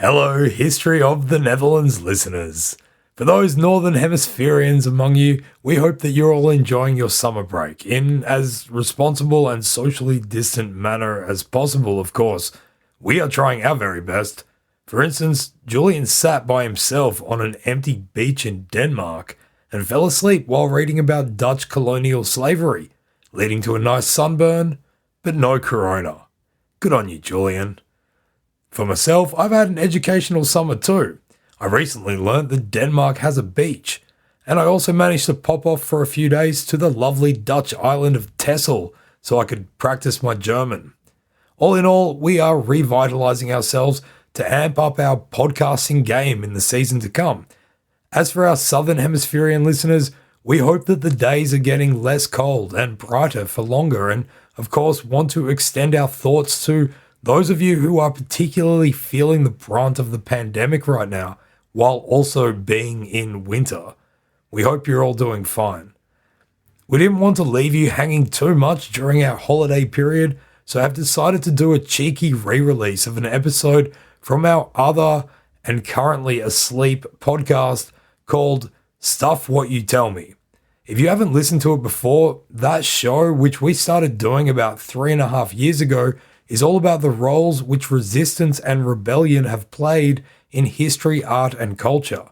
Hello, History of the Netherlands listeners. For those Northern Hemispherians among you, we hope that you're all enjoying your summer break in as responsible and socially distant manner as possible, of course. We are trying our very best. For instance, Julian sat by himself on an empty beach in Denmark and fell asleep while reading about Dutch colonial slavery, leading to a nice sunburn, but no corona. Good on you, Julian. For myself, I've had an educational summer too. I recently learnt that Denmark has a beach, and I also managed to pop off for a few days to the lovely Dutch island of Texel so I could practice my German. All in all, we are revitalizing ourselves to amp up our podcasting game in the season to come. As for our Southern Hemispherian listeners, we hope that the days are getting less cold and brighter for longer, and of course want to extend our thoughts to those of you who are particularly feeling the brunt of the pandemic right now, while also being in winter. We hope you're all doing fine. We didn't want to leave you hanging too much during our holiday period, so I've decided to do a cheeky re-release of an episode from our other and currently asleep podcast called Stuff What You Tell Me. If you haven't listened to it before, that show, which we started doing about 3.5 years ago, is all about the roles which resistance and rebellion have played in history, art, and culture.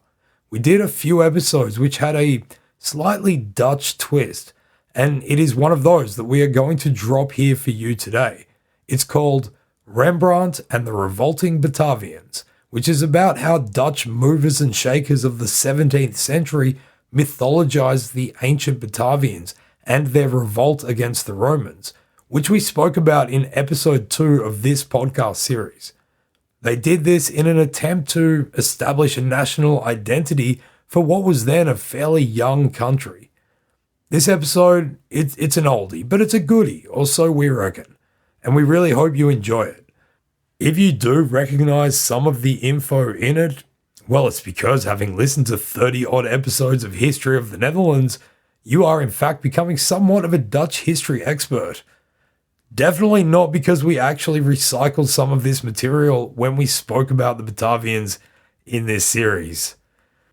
We did a few episodes which had a slightly Dutch twist, and it is one of those that we are going to drop here for you today. It's called Rembrandt and the Revolting Batavians, which is about how Dutch movers and shakers of the 17th century mythologized the ancient Batavians and their revolt against the Romans, which we spoke about in episode 2 of this podcast series. They did this in an attempt to establish a national identity for what was then a fairly young country. This episode, it's an oldie, but it's a goodie, or so we reckon, and we really hope you enjoy it. If you do recognize some of the info in it, well, it's because having listened to 30-odd episodes of History of the Netherlands, you are in fact becoming somewhat of a Dutch history expert. Definitely not because we actually recycled some of this material when we spoke about the Batavians in this series.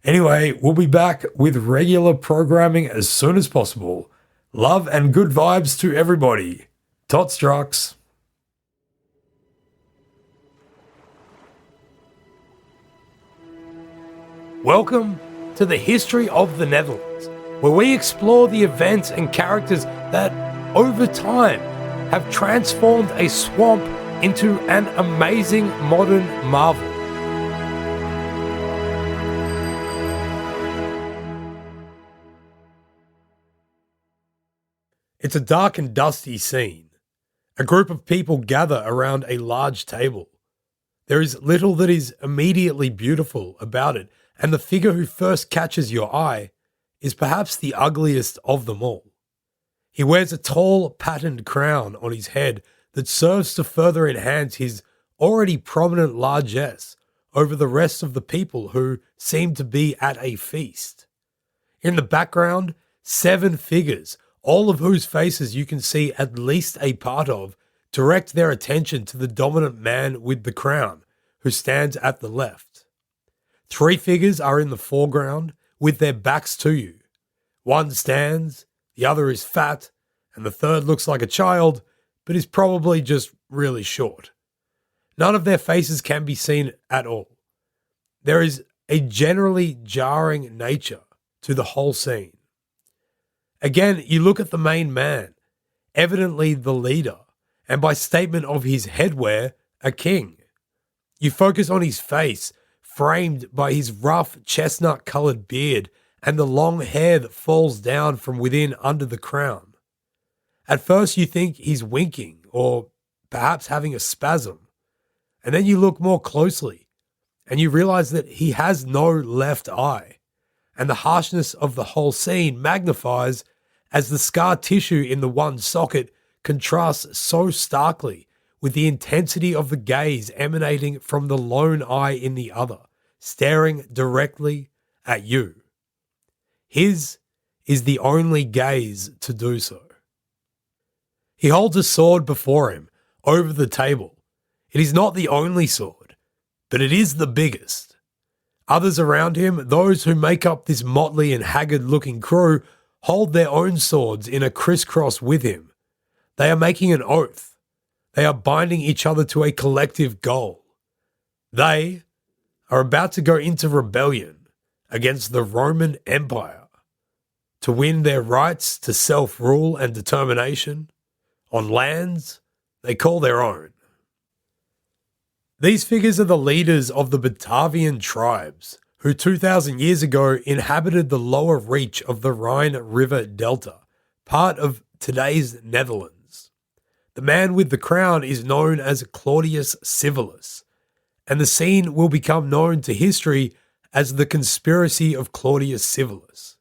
Anyway, we'll be back with regular programming as soon as possible. Love and good vibes to everybody. Tot straks. Welcome to the History of the Netherlands, where we explore the events and characters that, over time, have transformed a swamp into an amazing modern marvel. It's a dark and dusty scene. A group of people gather around a large table. There is little that is immediately beautiful about it, and the figure who first catches your eye is perhaps the ugliest of them all. He wears a tall, patterned crown on his head that serves to further enhance his already prominent largesse over the rest of the people who seem to be at a feast. In the background, 7 figures, all of whose faces you can see at least a part of, direct their attention to the dominant man with the crown, who stands at the left. 3 figures are in the foreground, with their backs to you. One stands, the other is fat, and the third looks like a child, but is probably just really short. None of their faces can be seen at all. There is a generally jarring nature to the whole scene. Again, you look at the main man, evidently the leader, and by statement of his headwear, a king. You focus on his face, framed by his rough chestnut-colored beard and the long hair that falls down from within under the crown. At first you think he's winking or perhaps having a spasm, and then you look more closely and you realize that he has no left eye, and the harshness of the whole scene magnifies as the scar tissue in the one socket contrasts so starkly with the intensity of the gaze emanating from the lone eye in the other, staring directly at you. His is the only gaze to do so. He holds a sword before him, over the table. It is not the only sword. but it is the biggest. Others around him, those who make up this motley and haggard-looking crew, hold their own swords in a crisscross with him. They are making an oath. They are binding each other to a collective goal. They are about to go into rebellion against the Roman Empire to win their rights to self-rule and determination on lands they call their own. These figures are the leaders of the Batavian tribes, who 2,000 years ago inhabited the lower reach of the Rhine River Delta, part of today's Netherlands. The man with the crown is known as Claudius Civilis, and the scene will become known to history as the conspiracy of Claudius Civilis.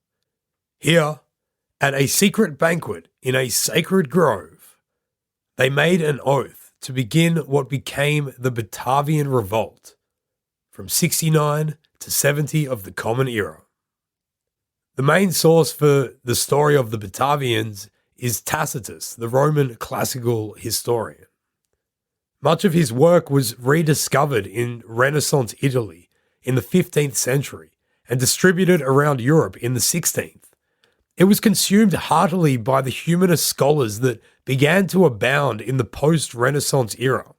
Here, at a secret banquet in a sacred grove, they made an oath to begin what became the Batavian Revolt from 69 to 70 of the Common Era. The main source for the story of the Batavians is Tacitus, the Roman classical historian. Much of his work was rediscovered in Renaissance Italy in the 15th century and distributed around Europe in the 16th. It was consumed heartily by the humanist scholars that began to abound in the post-Renaissance era.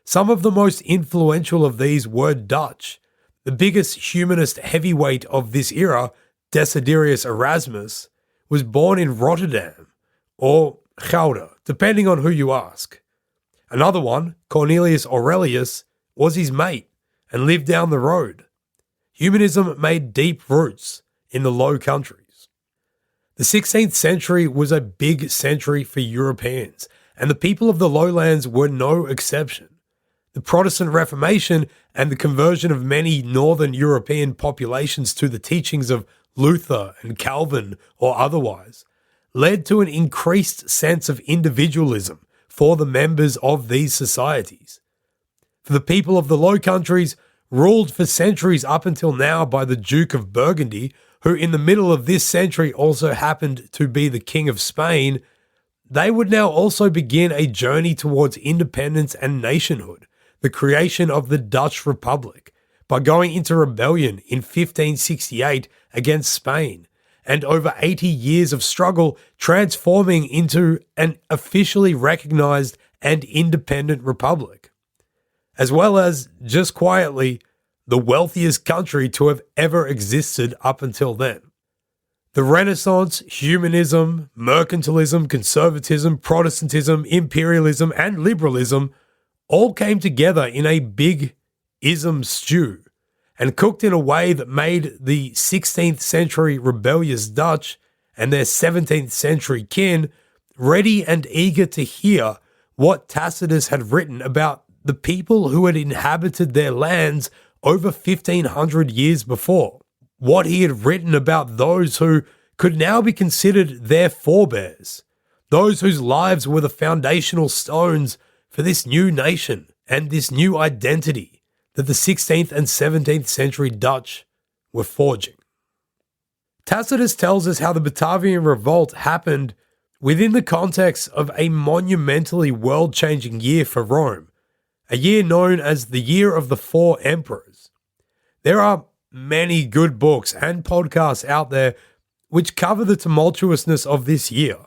Some of the most influential of these were Dutch. The biggest humanist heavyweight of this era, Desiderius Erasmus, was born in Rotterdam, or Gouda, depending on who you ask. Another one, Cornelius Aurelius, was his mate and lived down the road. Humanism made deep roots in the Low Countries. The 16th century was a big century for Europeans, and the people of the lowlands were no exception. The Protestant Reformation and the conversion of many northern European populations to the teachings of Luther and Calvin or otherwise led to an increased sense of individualism for the members of these societies. For the people of the Low Countries, ruled for centuries up until now by the Duke of Burgundy, who in the middle of this century also happened to be the King of Spain, they would now also begin a journey towards independence and nationhood, the creation of the Dutch Republic, by going into rebellion in 1568 against Spain, and over 80 years of struggle transforming into an officially recognized and independent republic, as well as, just quietly, the wealthiest country to have ever existed up until then. The Renaissance, humanism, mercantilism, conservatism, Protestantism, imperialism, and liberalism all came together in a big ism stew and cooked in a way that made the 16th century rebellious Dutch and their 17th century kin ready and eager to hear what Tacitus had written about the people who had inhabited their lands over 1,500 years before, what he had written about those who could now be considered their forebears, those whose lives were the foundational stones for this new nation and this new identity that the 16th and 17th century Dutch were forging. Tacitus tells us how the Batavian Revolt happened within the context of a monumentally world-changing year for Rome, a year known as the Year of the Four Emperors. There are many good books and podcasts out there which cover the tumultuousness of this year,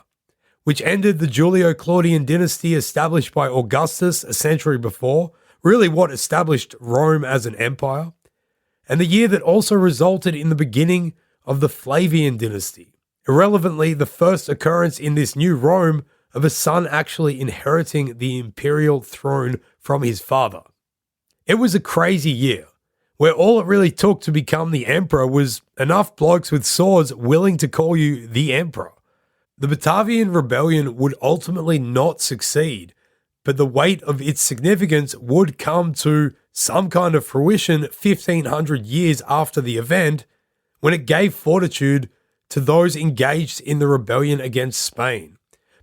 which ended the Julio-Claudian dynasty established by Augustus a century before, really what established Rome as an empire, and the year that also resulted in the beginning of the Flavian dynasty, irrelevantly the first occurrence in this new Rome of a son actually inheriting the imperial throne from his father. It was a crazy year, where all it really took to become the emperor was enough blokes with swords willing to call you the emperor. The Batavian rebellion would ultimately not succeed, but the weight of its significance would come to some kind of fruition 1,500 years after the event, when it gave fortitude to those engaged in the rebellion against Spain.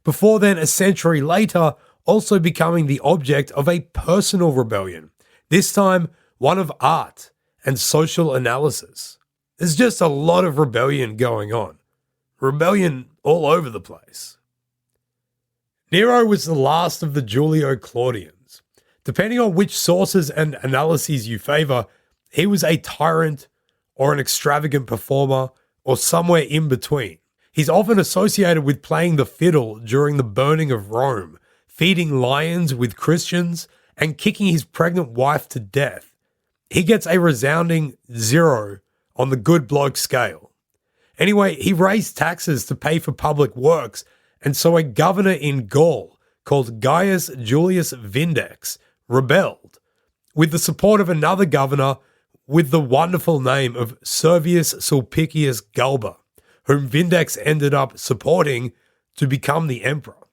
Before then, a century later, also becoming the object of a personal rebellion, this time one of art and social analysis. There's just a lot of rebellion going on. Rebellion all over the place. Nero was the last of the Julio-Claudians. Depending on which sources and analyses you favor, he was a tyrant or an extravagant performer or somewhere in between. He's often associated with playing the fiddle during the burning of Rome, feeding lions with Christians, and kicking his pregnant wife to death. He gets a resounding 0 on the good bloke scale. Anyway, he raised taxes to pay for public works, and so a governor in Gaul called Gaius Julius Vindex rebelled, with the support of another governor with the wonderful name of Servius Sulpicius Galba, whom Vindex ended up supporting to become the emperor.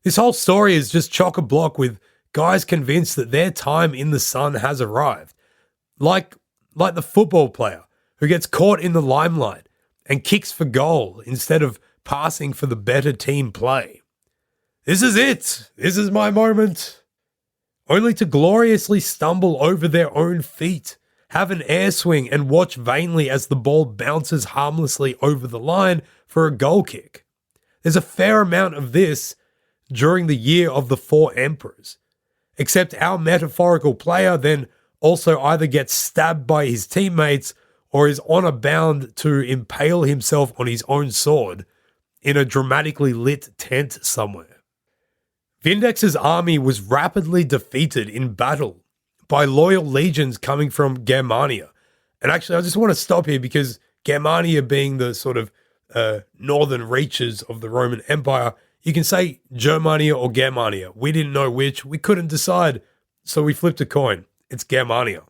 This whole story is just chock-a-block with guys convinced that their time in the sun has arrived, like the football player who gets caught in the limelight and kicks for goal instead of passing for the better team play. This is it. This is my moment. Only to gloriously stumble over their own feet, have an air swing, and watch vainly as the ball bounces harmlessly over the line for a goal kick. There's a fair amount of this during the year of the 4 emperors, except our metaphorical player then also either gets stabbed by his teammates or is honor bound to impale himself on his own sword in a dramatically lit tent somewhere. Vindex's army was rapidly defeated in battle by loyal legions coming from Germania. And actually, I just want to stop here because Germania being the sort of northern reaches of the Roman Empire, you can say Germania or Germania. We didn't know which. We couldn't decide, so we flipped a coin. It's Germania.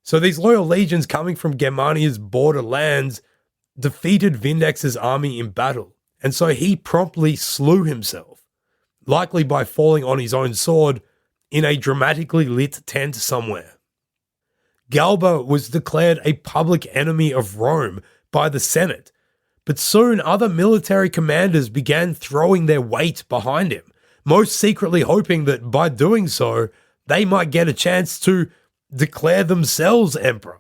So these loyal legions coming from Germania's borderlands defeated Vindex's army in battle, and so he promptly slew himself, likely by falling on his own sword in a dramatically lit tent somewhere. Galba was declared a public enemy of Rome by the Senate, but soon other military commanders began throwing their weight behind him, most secretly hoping that by doing so, they might get a chance to declare themselves emperor.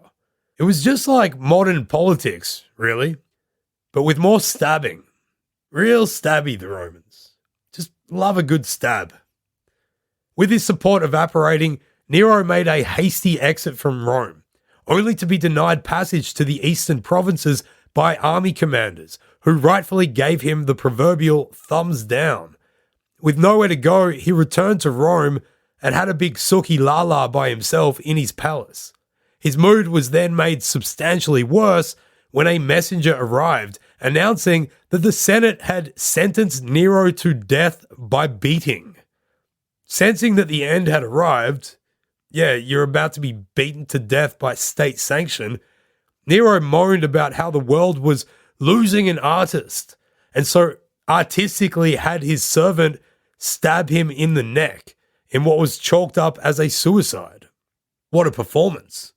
It was just like modern politics, really, but with more stabbing. Real stabby, the Romans. Just love a good stab. With his support evaporating, Nero made a hasty exit from Rome, only to be denied passage to the eastern provinces by army commanders, who rightfully gave him the proverbial thumbs down. With nowhere to go, he returned to Rome and had a big suki lala by himself in his palace. His mood was then made substantially worse when a messenger arrived announcing that the Senate had sentenced Nero to death by beating. Sensing that the end had arrived, you're about to be beaten to death by state sanction, Nero moaned about how the world was losing an artist, and so artistically had his servant stab him in the neck in what was chalked up as a suicide. What a performance.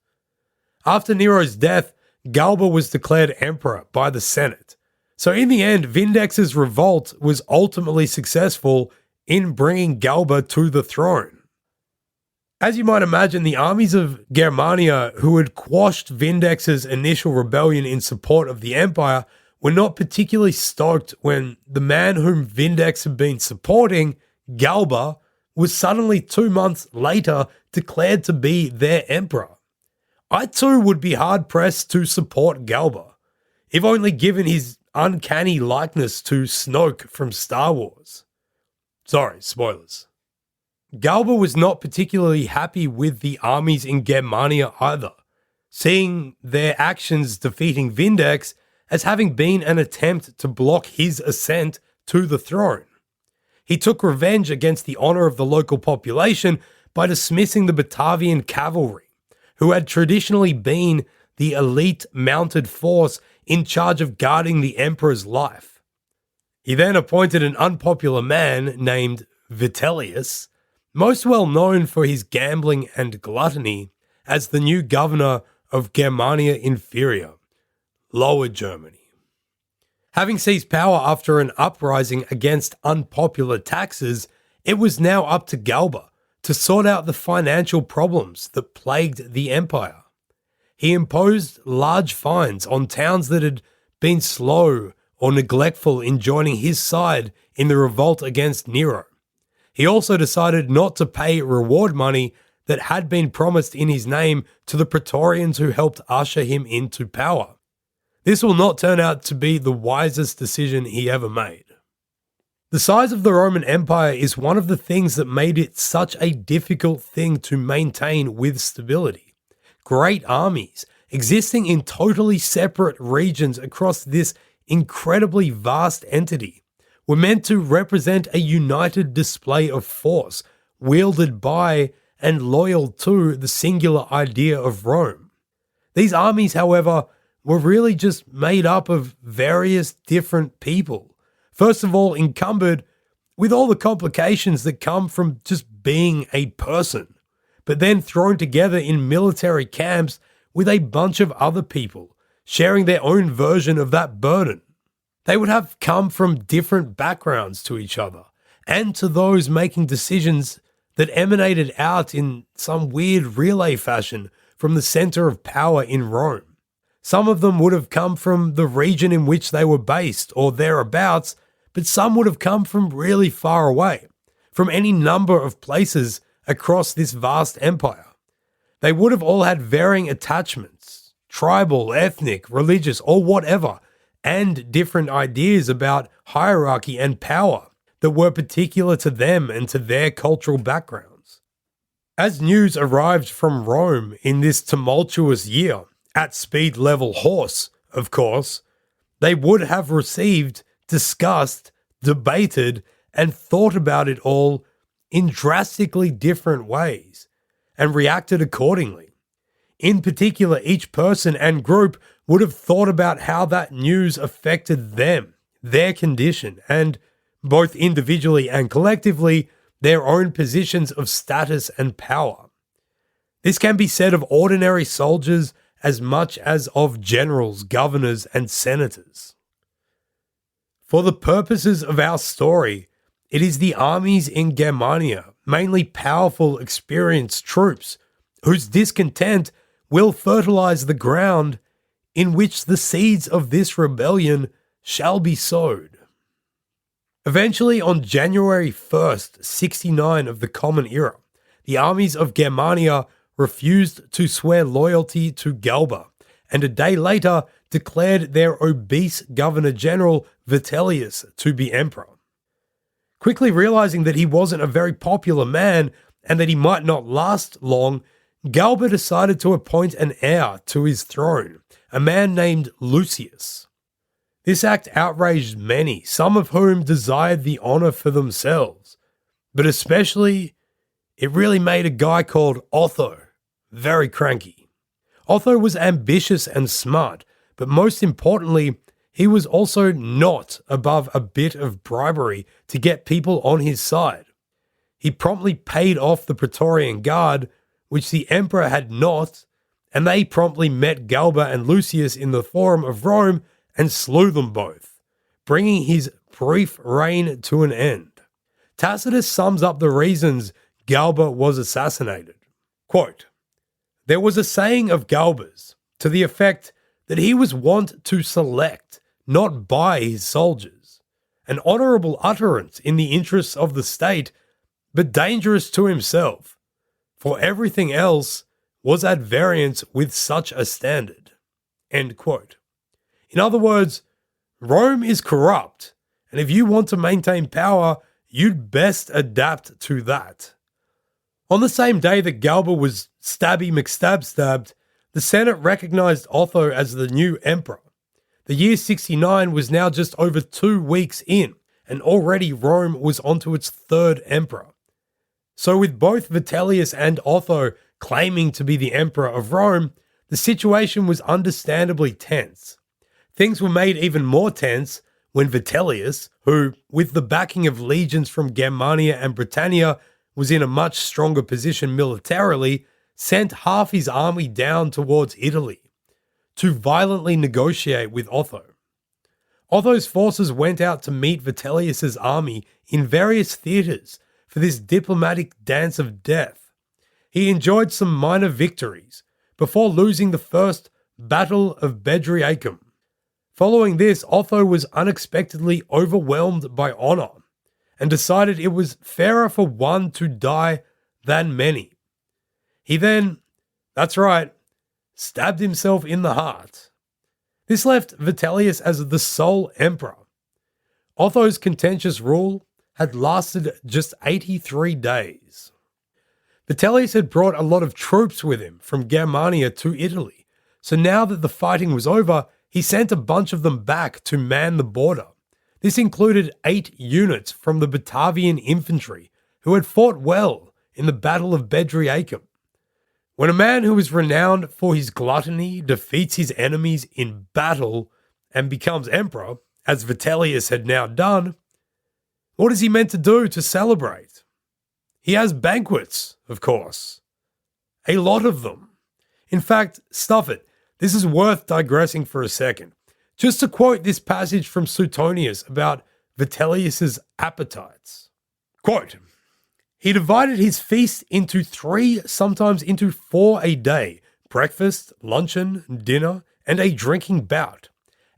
After Nero's death, Galba was declared emperor by the Senate. So in the end, Vindex's revolt was ultimately successful in bringing Galba to the throne. As you might imagine, the armies of Germania, who had quashed Vindex's initial rebellion in support of the empire, were not particularly stoked when the man whom Vindex had been supporting, Galba, was suddenly 2 months later declared to be their emperor. I too would be hard-pressed to support Galba, if only given his uncanny likeness to Snoke from Star Wars. Sorry, spoilers. Galba was not particularly happy with the armies in Germania either, seeing their actions defeating Vindex as having been an attempt to block his ascent to the throne. He took revenge against the honor of the local population by dismissing the Batavian cavalry, who had traditionally been the elite mounted force in charge of guarding the emperor's life. He then appointed an unpopular man named Vitellius, most well known for his gambling and gluttony, as the new governor of Germania Inferior, Lower Germany. Having seized power after an uprising against unpopular taxes, it was now up to Galba to sort out the financial problems that plagued the empire. He imposed large fines on towns that had been slow or neglectful in joining his side in the revolt against Nero. He also decided not to pay reward money that had been promised in his name to the Praetorians who helped usher him into power. This will not turn out to be the wisest decision he ever made. The size of the Roman Empire is one of the things that made it such a difficult thing to maintain with stability. Great armies, existing in totally separate regions across this incredibly vast entity, were meant to represent a united display of force, wielded by and loyal to the singular idea of Rome. These armies, however, were really just made up of various different people, first of all encumbered with all the complications that come from just being a person, but then thrown together in military camps with a bunch of other people, sharing their own version of that burden. They would have come from different backgrounds to each other, and to those making decisions that emanated out in some weird relay fashion from the center of power in Rome. Some of them would have come from the region in which they were based or thereabouts, but some would have come from really far away, from any number of places across this vast empire. They would have all had varying attachments, tribal, ethnic, religious, or whatever, and different ideas about hierarchy and power that were particular to them and to their cultural backgrounds. As news arrived from Rome in this tumultuous year, at speed level horse, of course, they would have received, discussed, debated, and thought about it all in drastically different ways, and reacted accordingly. In particular, each person and group would have thought about how that news affected them, their condition, and both individually and collectively, their own positions of status and power. This can be said of ordinary soldiers as much as of generals, governors, and senators. For the purposes of our story, it is the armies in Germania, mainly powerful, experienced troops, whose discontent will fertilize the ground in which the seeds of this rebellion shall be sowed. Eventually, on January 1st, 69 of the Common Era, the armies of Germania refused to swear loyalty to Galba, and a day later declared their obese Governor-General Vitellius to be emperor. Quickly realizing that he wasn't a very popular man and that he might not last long, Galba decided to appoint an heir to his throne, a man named Lucius. This act outraged many, some of whom desired the honor for themselves, but especially it really made a guy called Otho very cranky. Otho was ambitious and smart, but most importantly, he was also not above a bit of bribery to get people on his side. He promptly paid off the Praetorian Guard, which the emperor had not, and they promptly met Galba and Lucius in the Forum of Rome and slew them both, bringing his brief reign to an end. Tacitus sums up the reasons Galba was assassinated. Quote, "There was a saying of Galba's to the effect that he was wont to select, not buy his soldiers, an honourable utterance in the interests of the state, but dangerous to himself, for everything else was at variance with such a standard." End quote. In other words, Rome is corrupt, and if you want to maintain power, you'd best adapt to that. On the same day that Galba was stabby McStab-stabbed, the Senate recognized Otho as the new emperor. The year 69 was now just over 2 weeks in, and already Rome was onto its third emperor. So with both Vitellius and Otho claiming to be the emperor of Rome, the situation was understandably tense. Things were made even more tense when Vitellius, who, with the backing of legions from Germania and Britannia, was in a much stronger position militarily, sent half his army down towards Italy to violently negotiate with Otho. Otho's forces went out to meet Vitellius's army in various theatres for this diplomatic dance of death. He enjoyed some minor victories before losing the first Battle of Bedriacum. Following this, Otho was unexpectedly overwhelmed by honour, and decided it was fairer for one to die than many. He then, that's right, stabbed himself in the heart. This left Vitellius as the sole emperor. Otho's contentious rule had lasted just 83 days. Vitellius had brought a lot of troops with him from Germania to Italy, so now that the fighting was over, he sent a bunch of them back to man the border. This included 8 units from the Batavian infantry, who had fought well in the Battle of Bedriacum. When a man who is renowned for his gluttony defeats his enemies in battle and becomes emperor, as Vitellius had now done, what is he meant to do to celebrate? He has banquets, of course. A lot of them. In fact, stuff it, this is worth digressing for a second. Just to quote this passage from Suetonius about Vitellius's appetites. Quote, he divided his feast into 3, sometimes into 4 a day, breakfast, luncheon, dinner, and a drinking bout.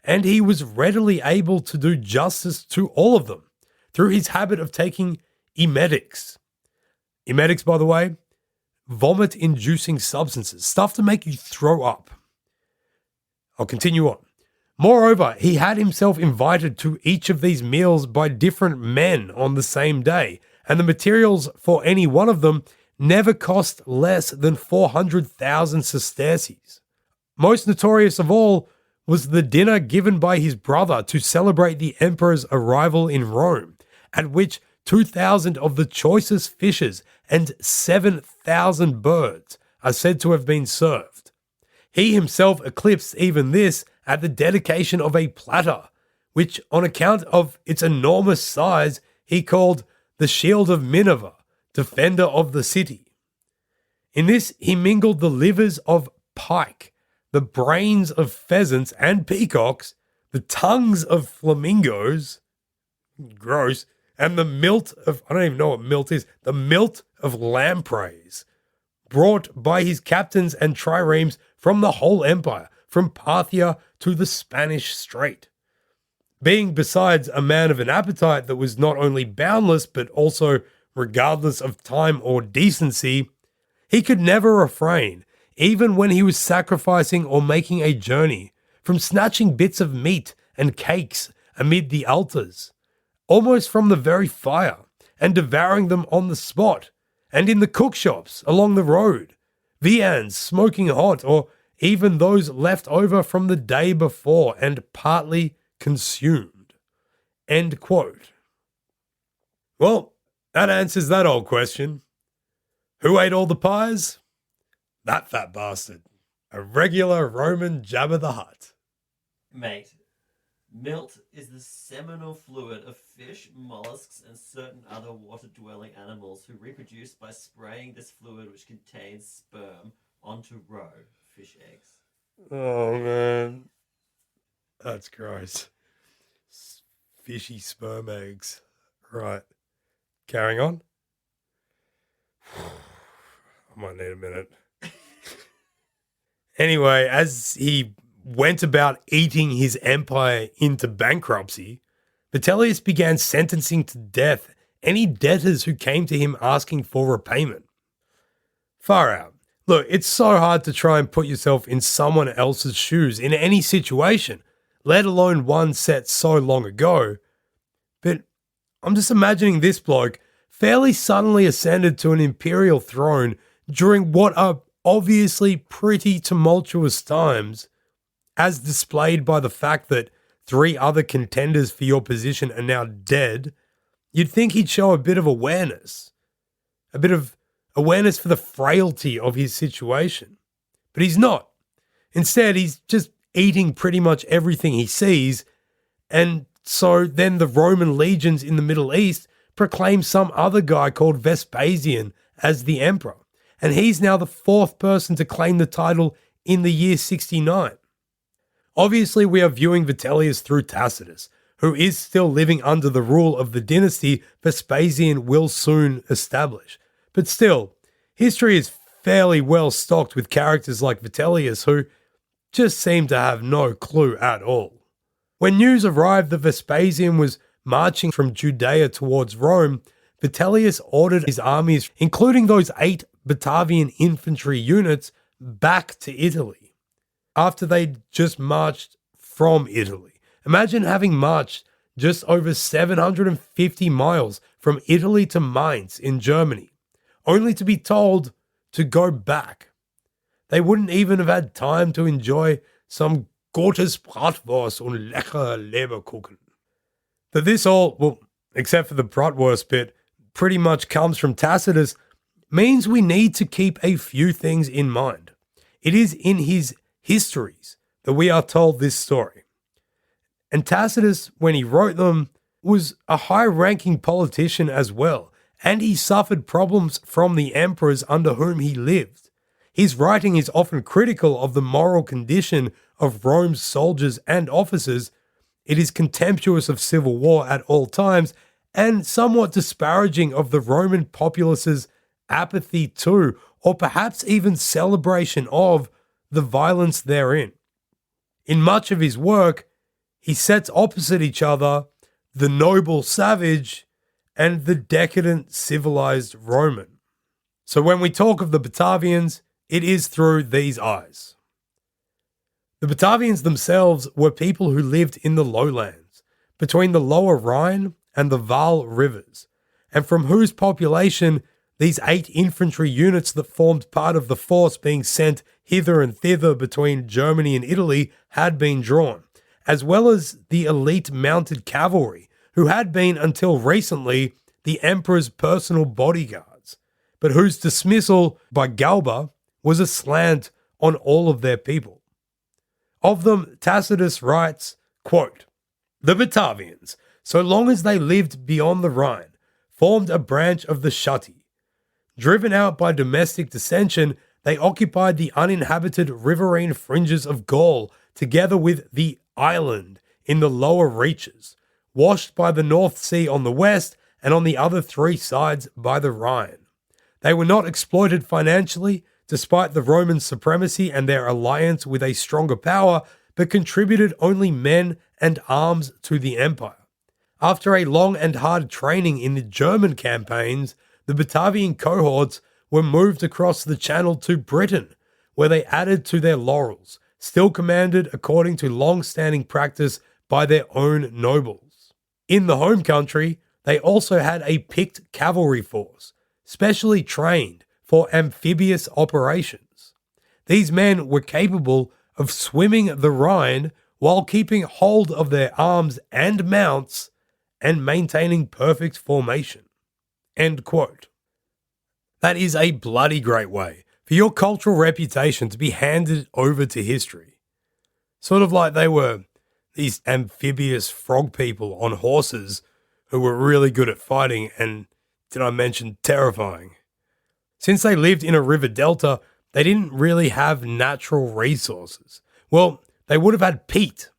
And he was readily able to do justice to all of them through his habit of taking emetics. Emetics, by the way, vomit-inducing substances, stuff to make you throw up. I'll continue on. Moreover, he had himself invited to each of these meals by different men on the same day, and the materials for any one of them never cost less than 400,000 sesterces. Most notorious of all was the dinner given by his brother to celebrate the emperor's arrival in Rome, at which 2,000 of the choicest fishes and 7,000 birds are said to have been served. He himself eclipsed even this at the dedication of a platter, which on account of its enormous size he called the Shield of Minerva, defender of the city. In this he mingled the livers of pike, the brains of pheasants and peacocks, the tongues of flamingos, gross, and the milt of, I don't even know what milt is, the milt of lampreys, brought by his captains and triremes from the whole empire, from Parthia to the Spanish Strait. Being besides a man of an appetite that was not only boundless but also regardless of time or decency, he could never refrain, even when he was sacrificing or making a journey, from snatching bits of meat and cakes amid the altars, almost from the very fire, and devouring them on the spot, and in the cookshops along the road, viands smoking hot, or even those left over from the day before and partly consumed. End quote. Well, that answers that old question. Who ate all the pies? That fat bastard. A regular Roman Jabba the Hutt. Mate, milt is the seminal fluid of fish, mollusks, and certain other water-dwelling animals who reproduce by spraying this fluid, which contains sperm, onto roe fish eggs. Oh, man. That's gross. Fishy sperm eggs. Right. Carrying on. I might need a minute. Anyway, as he went about eating his empire into bankruptcy, Vitellius began sentencing to death any debtors who came to him asking for repayment. Far out. Look, it's so hard to try and put yourself in someone else's shoes in any situation, let alone one set so long ago. But I'm just imagining this bloke fairly suddenly ascended to an imperial throne during what are obviously pretty tumultuous times, as displayed by the fact that 3 other contenders for your position are now dead. You'd think he'd show a bit of awareness. A bit of awareness for the frailty of his situation. But he's not. Instead, he's just eating pretty much everything he sees, and so then the Roman legions in the Middle East proclaim some other guy called Vespasian as the emperor, and he's now the 4th person to claim the title in the year 69. Obviously, we are viewing Vitellius through Tacitus, who is still living under the rule of the dynasty Vespasian will soon establish. But still, history is fairly well stocked with characters like Vitellius who just seem to have no clue at all. When news arrived that Vespasian was marching from Judea towards Rome, Vitellius ordered his armies, including those 8 Batavian infantry units, back to Italy after they'd just marched from Italy. Imagine having marched just over 750 miles from Italy to Mainz in Germany, only to be told to go back. They wouldn't even have had time to enjoy some gutes Bratwurst und lecker Leberkuchen. But this all, well, except for the Bratwurst bit, pretty much comes from Tacitus, means we need to keep a few things in mind. It is in his histories that we are told this story. And Tacitus, when he wrote them, was a high-ranking politician as well, and he suffered problems from the emperors under whom he lived. His writing is often critical of the moral condition of Rome's soldiers and officers. It is contemptuous of civil war at all times, and somewhat disparaging of the Roman populace's apathy to, or perhaps even celebration of, the violence therein. In much of his work, he sets opposite each other the noble savage and the decadent civilized Roman. So when we talk of the Batavians, it is through these eyes. The Batavians themselves were people who lived in the lowlands, between the lower Rhine and the Waal rivers, and from whose population these 8 infantry units that formed part of the force being sent hither and thither between Germany and Italy had been drawn, as well as the elite mounted cavalry, who had been until recently the emperor's personal bodyguards, but whose dismissal by Galba was a slant on all of their people. Of them, Tacitus writes, quote, "The Batavians, so long as they lived beyond the Rhine, formed a branch of the Schutti. Driven out by domestic dissension, they occupied the uninhabited riverine fringes of Gaul, together with the island in the lower reaches, washed by the North Sea on the west and on the other 3 sides by the Rhine. They were not exploited financially, despite the Roman supremacy and their alliance with a stronger power, but contributed only men and arms to the empire. After a long and hard training in the German campaigns, the Batavian cohorts were moved across the Channel to Britain, where they added to their laurels, still commanded according to long-standing practice by their own nobles. In the home country, they also had a picked cavalry force, specially trained for amphibious operations. These men were capable of swimming the Rhine while keeping hold of their arms and mounts and maintaining perfect formation." End quote. That is a bloody great way for your cultural reputation to be handed over to history. Sort of like they were these amphibious frog people on horses who were really good at fighting and, did I mention, terrifying. Since they lived in a river delta, they didn't really have natural resources. Well, they would have had peat,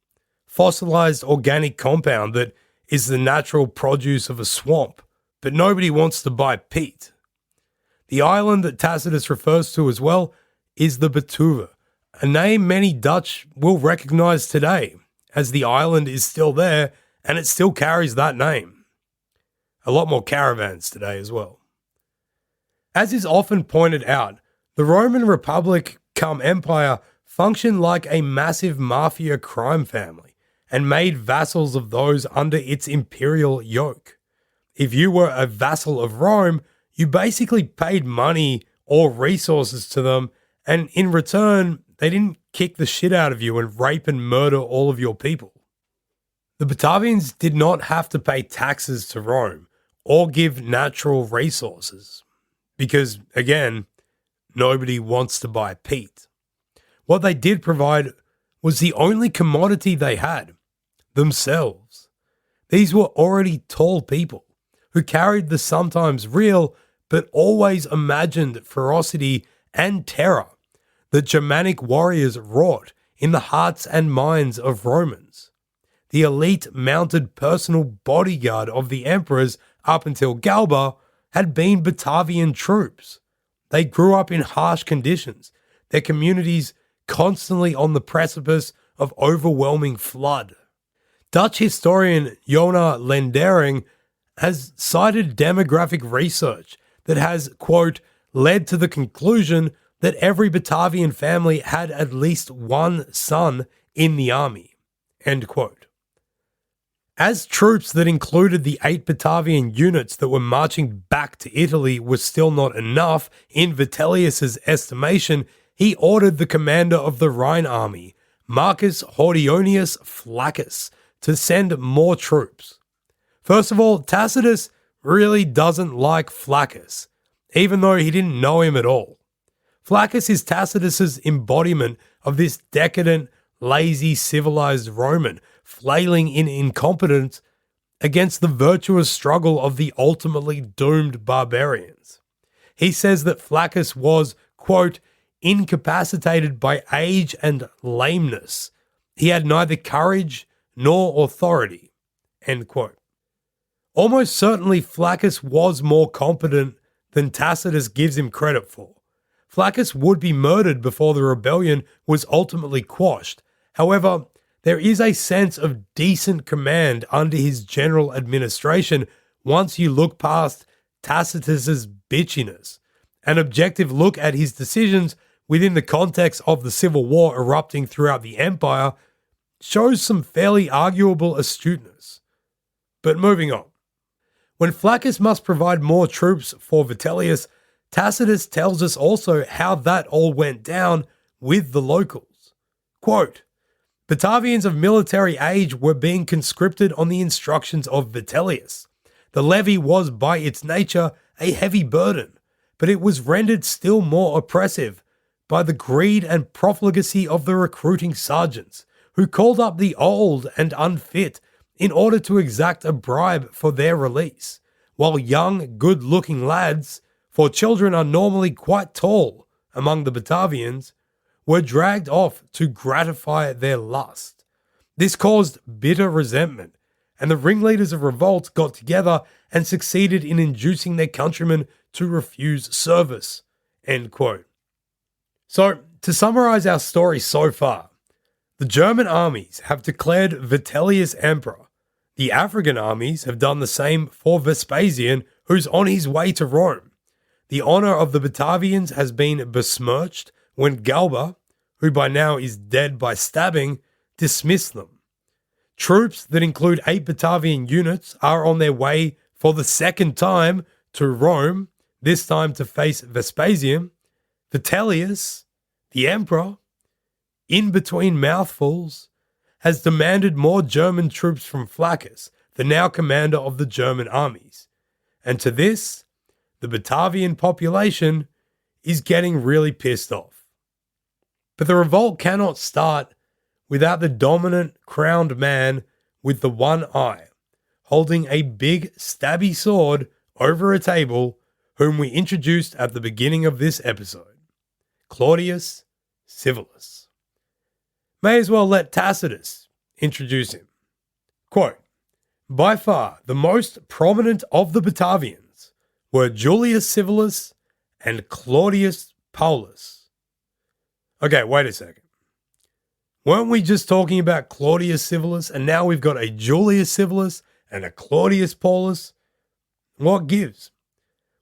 fossilized organic compound that is the natural produce of a swamp, but nobody wants to buy peat. The island that Tacitus refers to as well is the Batuva, a name many Dutch will recognize today, as the island is still there and it still carries that name. A lot more caravans today as well. As is often pointed out, the Roman Republic cum Empire functioned like a massive mafia crime family and made vassals of those under its imperial yoke. If you were a vassal of Rome, you basically paid money or resources to them, and in return, they didn't kick the shit out of you and rape and murder all of your people. The Batavians did not have to pay taxes to Rome or give natural resources because, again, nobody wants to buy peat. What they did provide was the only commodity they had, themselves. These were already tall people who carried the sometimes real but always imagined ferocity and terror that Germanic warriors wrought in the hearts and minds of Romans. The elite mounted personal bodyguard of the emperors up until Galba had been Batavian troops. They grew up in harsh conditions, their communities constantly on the precipice of overwhelming flood. Dutch historian Jona Lendering has cited demographic research that has, quote, led to the conclusion that every Batavian family had at least one son in the army, end quote. As troops that included the 8 Batavian units that were marching back to Italy was still not enough, in Vitellius's estimation, he ordered the commander of the Rhine army, Marcus Hordionius Flaccus, to send more troops. First of all, Tacitus really doesn't like Flaccus, even though he didn't know him at all. Flaccus is Tacitus's embodiment of this decadent, lazy, civilized Roman, flailing in incompetence against the virtuous struggle of the ultimately doomed barbarians. He says that Flaccus was, quote, incapacitated by age and lameness. He had neither courage nor authority, end quote. Almost certainly Flaccus was more competent than Tacitus gives him credit for. Flaccus would be murdered before the rebellion was ultimately quashed. However, there is a sense of decent command under his general administration once you look past Tacitus's bitchiness. An objective look at his decisions within the context of the civil war erupting throughout the empire shows some fairly arguable astuteness. But moving on. When Flaccus must provide more troops for Vitellius, Tacitus tells us also how that all went down with the locals. Quote, Batavians of military age were being conscripted on the instructions of Vitellius. The levy was by its nature a heavy burden, but it was rendered still more oppressive by the greed and profligacy of the recruiting sergeants, who called up the old and unfit in order to exact a bribe for their release, while young, good-looking lads, for children are normally quite tall among the Batavians, were dragged off to gratify their lust. This caused bitter resentment, and the ringleaders of revolt got together and succeeded in inducing their countrymen to refuse service, end quote. So, to summarize our story so far, the German armies have declared Vitellius emperor. The African armies have done the same for Vespasian, who's on his way to Rome. The honor of the Batavians has been besmirched when Galba, who by now is dead by stabbing, dismissed them. Troops that include 8 Batavian units are on their way for the second time to Rome, this time to face Vespasian. Vitellius, the emperor, in between mouthfuls, has demanded more German troops from Flaccus, the now commander of the German armies. And to this, the Batavian population is getting really pissed off. But the revolt cannot start without the dominant crowned man with the one eye, holding a big stabby sword over a table, whom we introduced at the beginning of this episode, Claudius Civilis. May as well let Tacitus introduce him. Quote, by far the most prominent of the Batavians were Julius Civilis and Claudius Paulus. Okay, wait a second. Weren't we just talking about Claudius Civilis, and now we've got a Julius Civilis and a Claudius Paulus? What gives?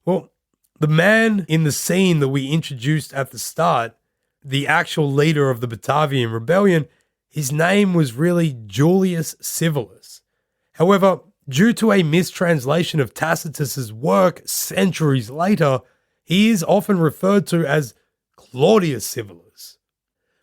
Well, the man in the scene that we introduced at the start, the actual leader of the Batavian rebellion, his name was really Julius Civilis. However, due to a mistranslation of Tacitus's work centuries later, he is often referred to as Claudius Civilis.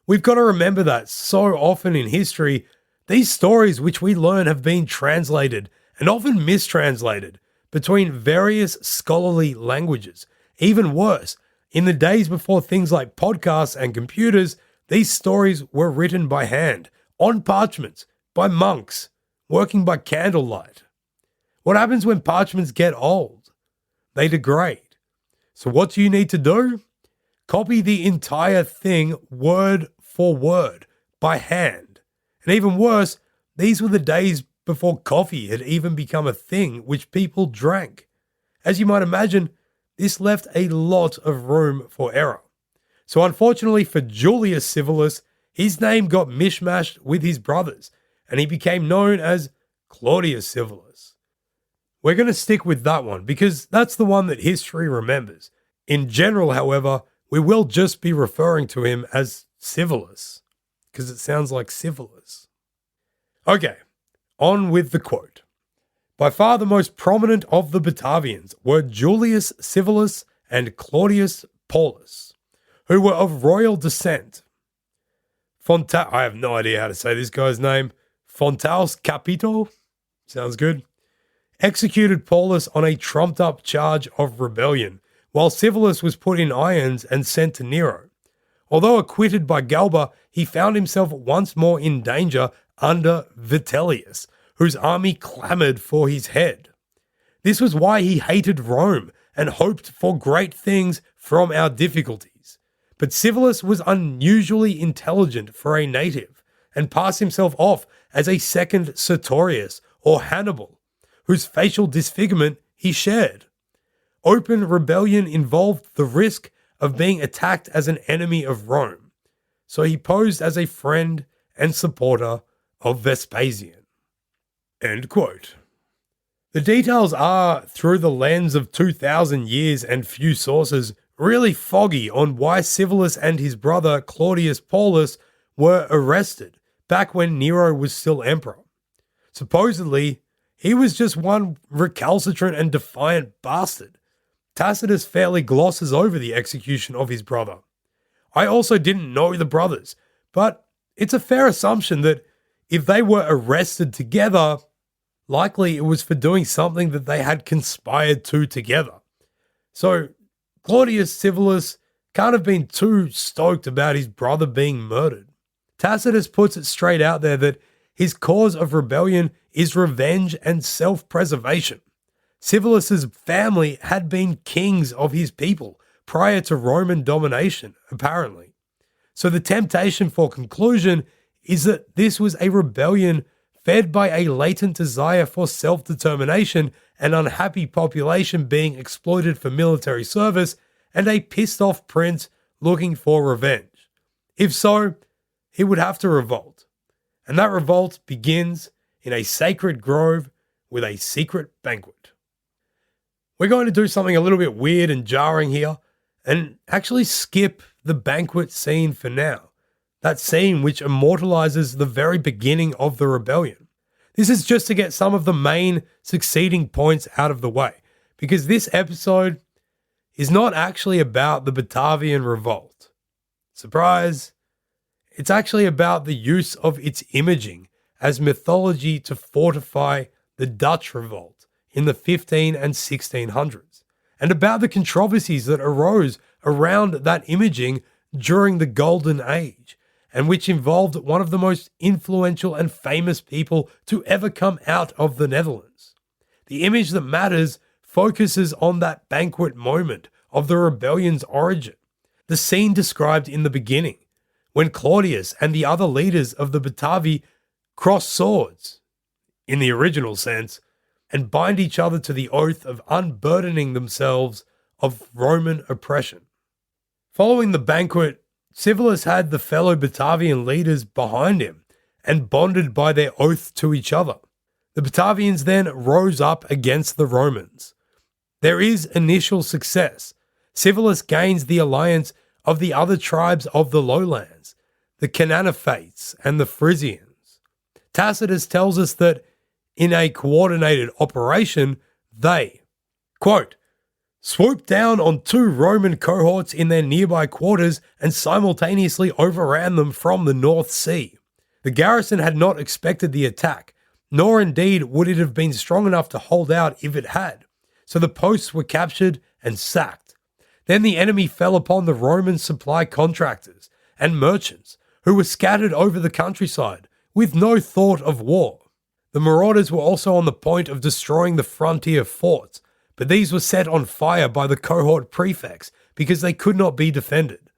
We've got to remember that so often in history, these stories which we learn have been translated and often mistranslated between various scholarly languages. Even worse, in the days before things like podcasts and computers, these stories were written by hand, on parchments, by monks, working by candlelight. What happens when parchments get old? They degrade. So what do you need to do? Copy the entire thing word for word by hand. And even worse, these were the days before coffee had even become a thing which people drank. As you might imagine, this left a lot of room for error. So unfortunately for Julius Civilis, his name got mishmashed with his brothers, and he became known as Claudius Civilis. We're going to stick with that one because that's the one that history remembers. In general, however, we will just be referring to him as Civilis because it sounds like syphilis. Okay, on with the quote. By far the most prominent of the Batavians were Julius Civilis and Claudius Paulus, who were of royal descent. I have no idea how to say this guy's name. Fontals Capito? Sounds good. Executed Paulus on a trumped-up charge of rebellion, while Civilis was put in irons and sent to Nero. Although acquitted by Galba, he found himself once more in danger under Vitellius, whose army clamoured for his head. This was why he hated Rome and hoped for great things from our difficulties. But Civilis was unusually intelligent for a native and passed himself off as a second Sertorius or Hannibal, whose facial disfigurement he shared. Open rebellion involved the risk of being attacked as an enemy of Rome, so he posed as a friend and supporter of Vespasian. End quote. The details are, through the lens of 2,000 years and few sources, really foggy on why Civilis and his brother Claudius Paulus were arrested back when Nero was still emperor. Supposedly, he was just one recalcitrant and defiant bastard. Tacitus fairly glosses over the execution of his brother. I also didn't know the brothers, but it's a fair assumption that if they were arrested together, likely it was for doing something that they had conspired to together. So Claudius Civilis can't have been too stoked about his brother being murdered. Tacitus puts it straight out there that his cause of rebellion is revenge and self-preservation. Civilis's family had been kings of his people prior to Roman domination, apparently. So the temptation for conclusion is that this was a rebellion fed by a latent desire for self-determination, an unhappy population being exploited for military service, and a pissed-off prince looking for revenge. If so, he would have to revolt. And that revolt begins in a sacred grove with a secret banquet. We're going to do something a little bit weird and jarring here and actually skip the banquet scene for now. That scene which immortalizes the very beginning of the rebellion. This is just to get some of the main succeeding points out of the way, because this episode is not actually about the Batavian revolt. Surprise! It's actually about the use of its imaging as mythology to fortify the Dutch revolt in the 15 and 1600s, and about the controversies that arose around that imaging during the Golden Age, and which involved one of the most influential and famous people to ever come out of the Netherlands. The image that matters focuses on that banquet moment of the rebellion's origin, the scene described in the beginning, when Claudius and the other leaders of the Batavi cross swords, in the original sense, and bind each other to the oath of unburdening themselves of Roman oppression. Following the banquet, Civilis had the fellow Batavian leaders behind him and bonded by their oath to each other. The Batavians then rose up against the Romans. There is initial success. Civilis gains the alliance of the other tribes of the lowlands, the Canaanophates and the Frisians. Tacitus tells us that in a coordinated operation, they, quote, swooped down on 2 Roman cohorts in their nearby quarters and simultaneously overran them from the North Sea. The garrison had not expected the attack, nor indeed would it have been strong enough to hold out if it had, so the posts were captured and sacked. Then the enemy fell upon the Roman supply contractors and merchants who were scattered over the countryside with no thought of war. The marauders were also on the point of destroying the frontier forts, but these were set on fire by the cohort prefects because they could not be defended.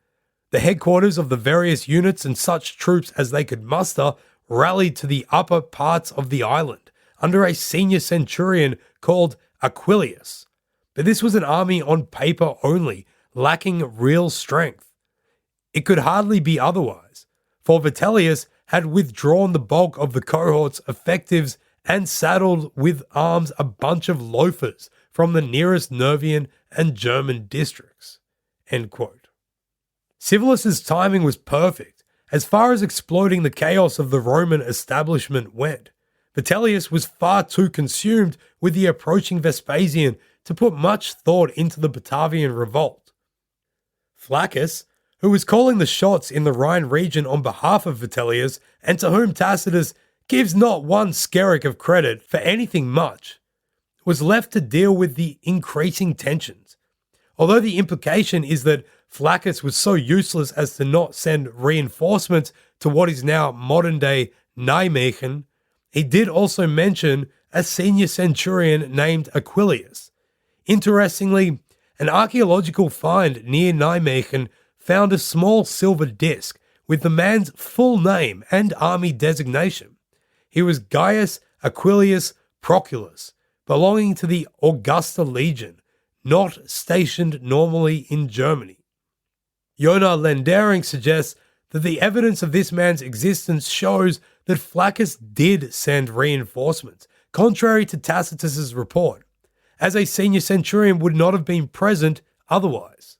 The headquarters of the various units and such troops as they could muster rallied to the upper parts of the island under a senior centurion called Aquilius. But this was an army on paper only, lacking real strength. It could hardly be otherwise, for Vitellius had withdrawn the bulk of the cohort's effectives and saddled with arms a bunch of loafers from the nearest Nervian and German districts. End quote. Civilis's timing was perfect as far as exploiting the chaos of the Roman establishment went. Vitellius was far too consumed with the approaching Vespasian to put much thought into the Batavian revolt. Flaccus, who was calling the shots in the Rhine region on behalf of Vitellius, and to whom Tacitus gives not one skerrick of credit for anything much, was left to deal with the increasing tensions. Although the implication is that Flaccus was so useless as to not send reinforcements to what is now modern-day Nijmegen, he did also mention a senior centurion named Aquilius. Interestingly, an archaeological find near Nijmegen found a small silver disc with the man's full name and army designation. He was Gaius Aquilius Proculus, belonging to the Augusta Legion, not stationed normally in Germany. Jona Lendering suggests that the evidence of this man's existence shows that Flaccus did send reinforcements, contrary to Tacitus's report, as a senior centurion would not have been present otherwise.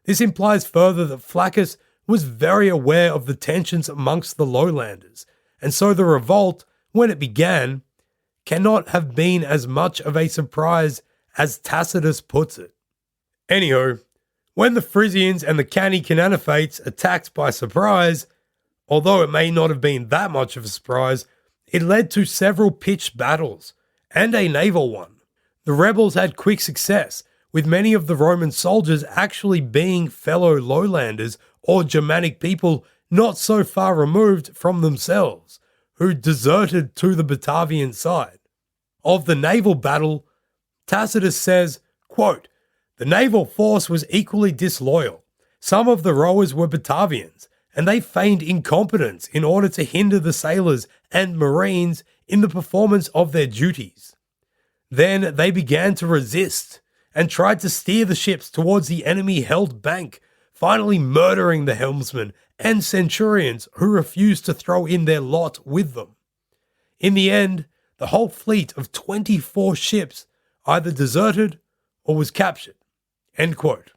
This implies further that Flaccus was very aware of the tensions amongst the lowlanders, and so the revolt, when it began, cannot have been as much of a surprise as Tacitus puts it. Anyhow, when the Frisians and the Cannae Cananophates attacked by surprise, although it may not have been that much of a surprise, it led to several pitched battles, and a naval one. The rebels had quick success, with many of the Roman soldiers actually being fellow lowlanders or Germanic people not so far removed from themselves, who deserted to the Batavian side. Of the naval battle, Tacitus says, quote, "The naval force was equally disloyal. Some of the rowers were Batavians, and they feigned incompetence in order to hinder the sailors and marines in the performance of their duties. Then they began to resist and tried to steer the ships towards the enemy-held bank, finally murdering the helmsmen and centurions who refused to throw in their lot with them. In the end, the whole fleet of 24 ships either deserted or was captured." End quote.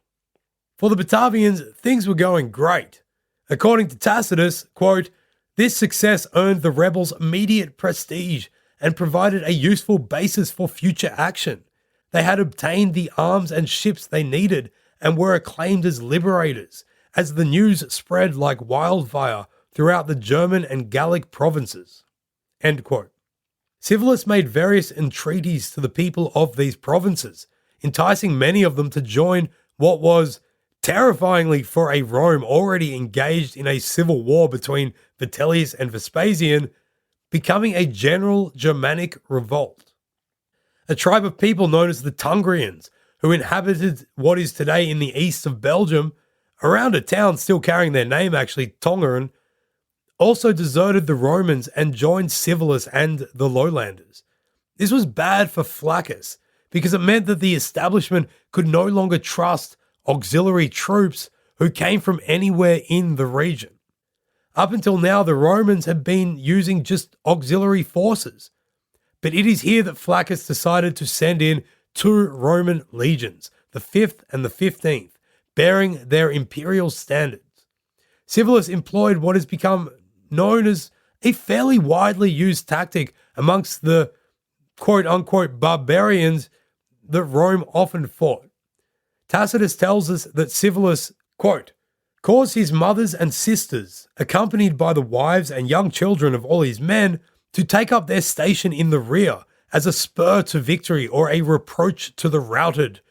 For the Batavians, things were going great. According to Tacitus, quote, "This success earned the rebels immediate prestige and provided a useful basis for future action. They had obtained the arms and ships they needed and were acclaimed as liberators, as the news spread like wildfire throughout the German and Gallic provinces." End quote. Civilis made various entreaties to the people of these provinces, enticing many of them to join what was, terrifyingly for a Rome already engaged in a civil war between Vitellius and Vespasian, becoming a general Germanic revolt. A tribe of people known as the Tungrians, who inhabited what is today in the east of Belgium, around a town still carrying their name actually, Tongeren, also deserted the Romans and joined Civilis and the lowlanders. This was bad for Flaccus, because it meant that the establishment could no longer trust auxiliary troops who came from anywhere in the region. Up until now, the Romans had been using just auxiliary forces, but it is here that Flaccus decided to send in 2 Roman legions, the 5th and the 15th, bearing their imperial standards. Civilis employed what has become known as a fairly widely used tactic amongst the quote-unquote barbarians that Rome often fought. Tacitus tells us that Civilis, quote, "caused his mothers and sisters, accompanied by the wives and young children of all his men, to take up their station in the rear as a spur to victory or a reproach to the routed.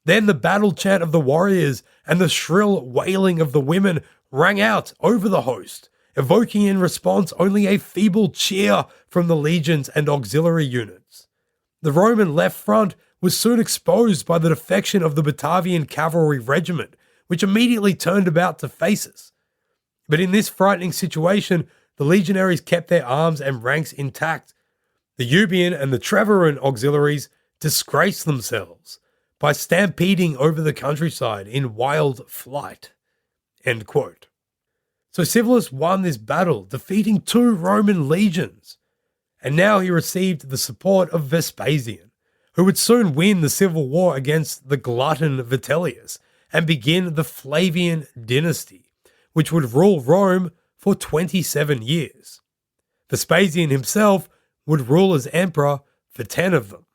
Then the battle chant of the warriors and the shrill wailing of the women rang out over the host, evoking in response only a feeble cheer from the legions and auxiliary units. The Roman left front was soon exposed by the defection of the Batavian cavalry regiment, which immediately turned about to face us. But in this frightening situation, the legionaries kept their arms and ranks intact. The Euboean and the Treveran auxiliaries disgraced themselves by stampeding over the countryside in wild flight." End quote. So Civilis won this battle, defeating 2 Roman legions. And now he received the support of Vespasian, who would soon win the civil war against the glutton Vitellius and begin the Flavian dynasty, which would rule Rome for 27 years. Vespasian himself would rule as emperor for 10 of them.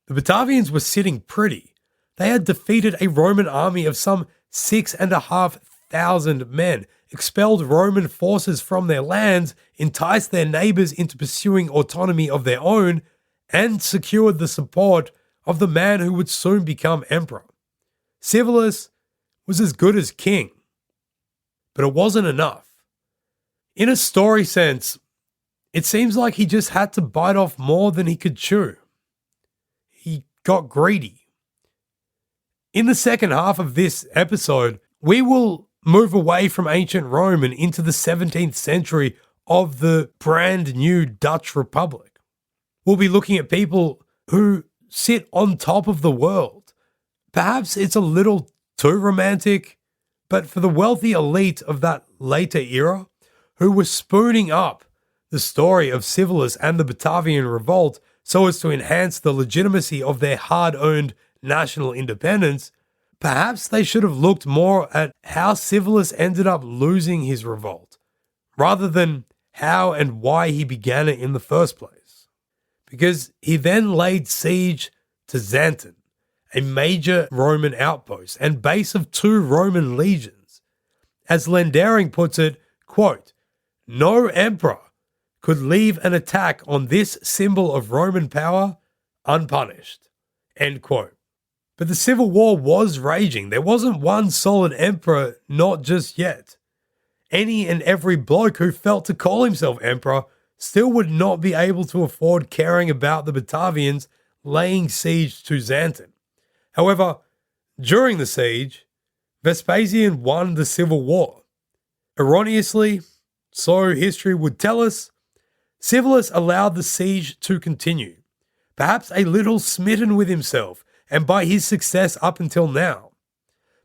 The Batavians were sitting pretty. They had defeated a Roman army of some 6,500 men, expelled Roman forces from their lands, enticed their neighbors into pursuing autonomy of their own, and secured the support of the man who would soon become emperor. Civilis was as good as king. But it wasn't enough. In a story sense, it seems like he just had to bite off more than he could chew. He got greedy. In the second half of this episode, we will move away from ancient Rome and into the 17th century of the brand new Dutch Republic. We'll be looking at people who sit on top of the world. Perhaps it's a little too romantic, but for the wealthy elite of that later era, who were spooning up the story of Civilis and the Batavian Revolt so as to enhance the legitimacy of their hard-earned national independence, perhaps they should have looked more at how Civilis ended up losing his revolt, rather than how and why he began it in the first place. Because he then laid siege to Xanten, a major Roman outpost and base of 2 Roman legions. As Lendaring puts it, quote, "No emperor could leave an attack on this symbol of Roman power unpunished," end quote. But the civil war was raging. There wasn't one solid emperor, not just yet. Any and every bloke who felt to call himself emperor still would not be able to afford caring about the Batavians laying siege to Xanten. However, during the siege, Vespasian won the civil war. Erroneously, so history would tell us, Civilis allowed the siege to continue, perhaps a little smitten with himself and by his success up until now.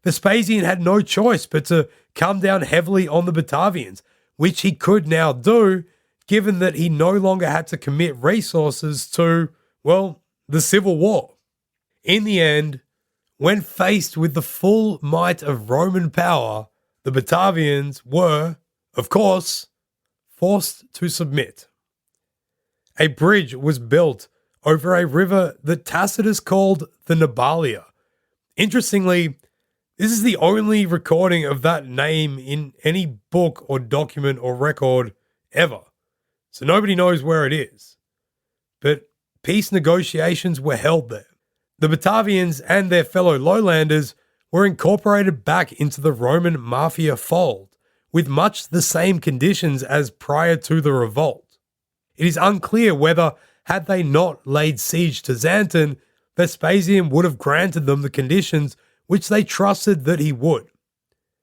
Vespasian had no choice but to come down heavily on the Batavians, which he could now do, given that he no longer had to commit resources to, well, the civil war. In the end, when faced with the full might of Roman power, the Batavians were, of course, forced to submit. A bridge was built over a river that Tacitus called the Nabalia. Interestingly, this is the only recording of that name in any book or document or record ever, so nobody knows where it is. But peace negotiations were held there. The Batavians and their fellow lowlanders were incorporated back into the Roman mafia fold, with much the same conditions as prior to the revolt. It is unclear whether, had they not laid siege to Xanten, Vespasian would have granted them the conditions which they trusted that he would.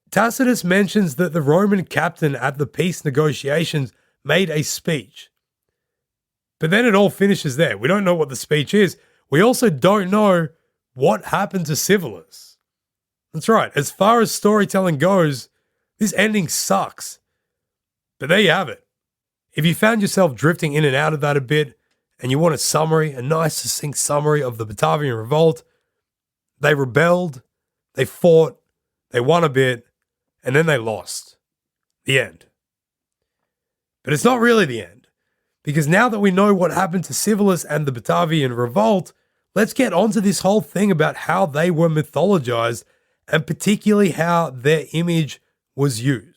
Tacitus mentions that the Roman captain at the peace negotiations made a speech. But then it all finishes there. We don't know what the speech is. We also don't know what happened to Civilis. That's right, as far as storytelling goes, this ending sucks. But there you have it. If you found yourself drifting in and out of that a bit, and you want a summary, a nice succinct summary of the Batavian Revolt, they rebelled, they fought, they won a bit, and then they lost. The end. But it's not really the end, because now that we know what happened to Civilis and the Batavian Revolt, let's get onto this whole thing about how they were mythologized, and particularly how their image was used.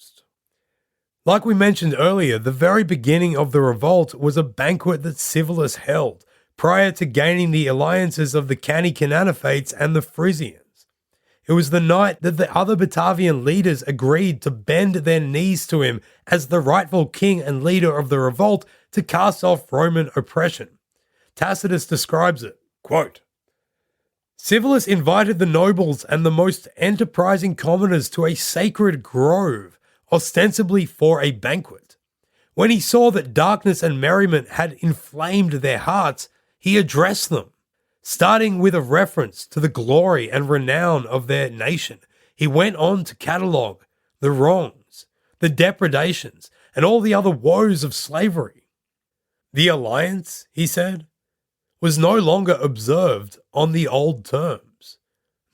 Like we mentioned earlier, the very beginning of the revolt was a banquet that Civilis held prior to gaining the alliances of the Cannae Cananophates and the Frisians. It was the night that the other Batavian leaders agreed to bend their knees to him as the rightful king and leader of the revolt to cast off Roman oppression. Tacitus describes it, quote, "Civilis invited the nobles and the most enterprising commoners to a sacred grove, ostensibly for a banquet. When he saw that darkness and merriment had inflamed their hearts, he addressed them. Starting with a reference to the glory and renown of their nation, he went on to catalogue the wrongs, the depredations, and all the other woes of slavery. The alliance, he said, was no longer observed on the old terms.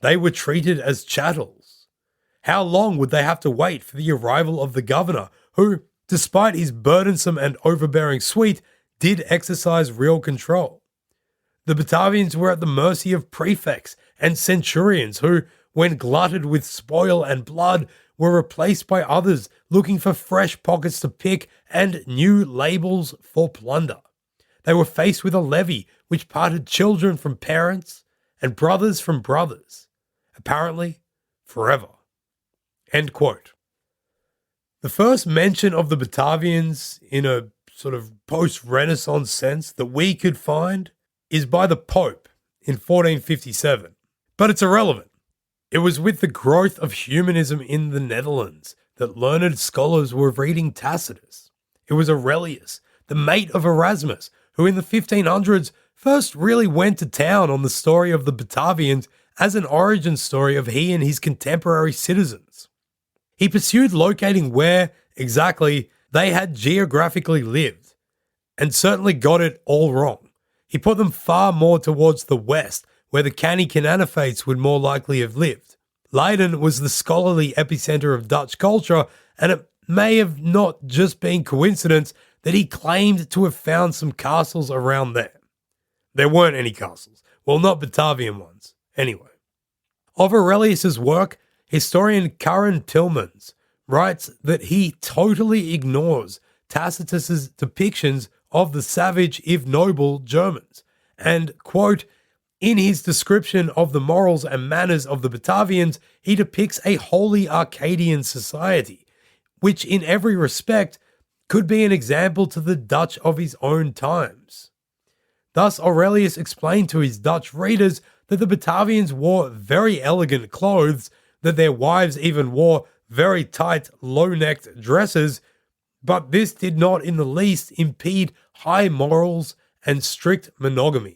They were treated as chattels. How long would they have to wait for the arrival of the governor, who, despite his burdensome and overbearing suite, did exercise real control? The Batavians were at the mercy of prefects and centurions who, when glutted with spoil and blood, were replaced by others looking for fresh pockets to pick and new labels for plunder. They were faced with a levy which parted children from parents and brothers from brothers, apparently forever. End quote. The first mention of the Batavians in a sort of post-Renaissance sense that we could find is by the Pope in 1457, but it's irrelevant. It was with the growth of humanism in the Netherlands that learned scholars were reading Tacitus. It was Aurelius, the mate of Erasmus, who in the 1500s first really went to town on the story of the Batavians as an origin story of he and his contemporary citizens. He pursued locating where, exactly, they had geographically lived, and certainly got it all wrong. He put them far more towards the west, where the canny Canaanites would more likely have lived. Leiden was the scholarly epicenter of Dutch culture, and it may have not just been coincidence that he claimed to have found some castles around there. There weren't any castles. Well, not Batavian ones, anyway. Of Aurelius's work, historian Karen Tillmans writes that he totally ignores Tacitus's depictions of the savage, if noble, Germans, and, quote, in his description of the morals and manners of the Batavians, he depicts a wholly Arcadian society, which in every respect could be an example to the Dutch of his own times. Thus, Aurelius explained to his Dutch readers that the Batavians wore very elegant clothes, that their wives even wore very tight, low-necked dresses, but this did not in the least impede high morals and strict monogamy.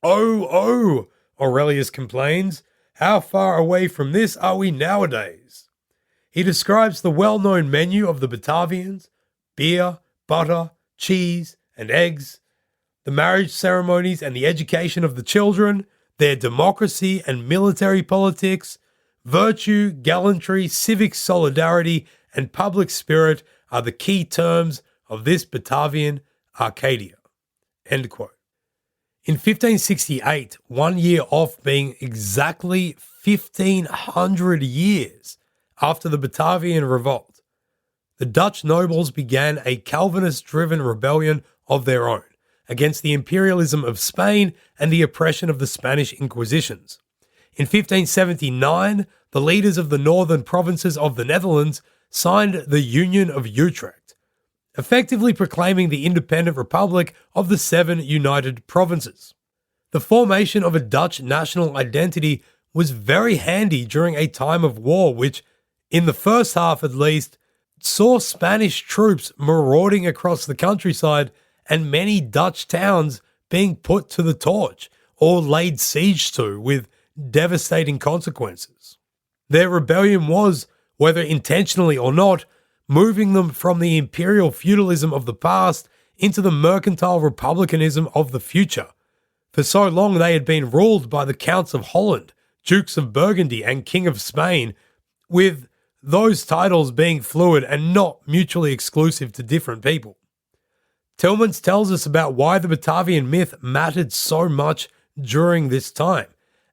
Oh, Aurelius complains, how far away from this are we nowadays? He describes the well-known menu of the Batavians: beer, butter, cheese, and eggs, the marriage ceremonies and the education of the children, their democracy and military politics, virtue, gallantry, civic solidarity, and public spirit are the key terms of this Batavian Arcadia. End quote. In 1568, 1 year off being exactly 1500 years after the Batavian revolt, the Dutch nobles began a Calvinist-driven rebellion of their own against the imperialism of Spain and the oppression of the Spanish Inquisitions. In 1579, the leaders of the northern provinces of the Netherlands signed the Union of Utrecht, effectively proclaiming the independent republic of the 7 united provinces. The formation of a Dutch national identity was very handy during a time of war which, in the first half at least, saw Spanish troops marauding across the countryside and many Dutch towns being put to the torch or laid siege to with devastating consequences. Their rebellion was, whether intentionally or not, moving them from the imperial feudalism of the past into the mercantile republicanism of the future. For so long they had been ruled by the Counts of Holland, Dukes of Burgundy, and King of Spain, with those titles being fluid and not mutually exclusive to different people. Tillmans tells us about why the Batavian myth mattered so much during this time,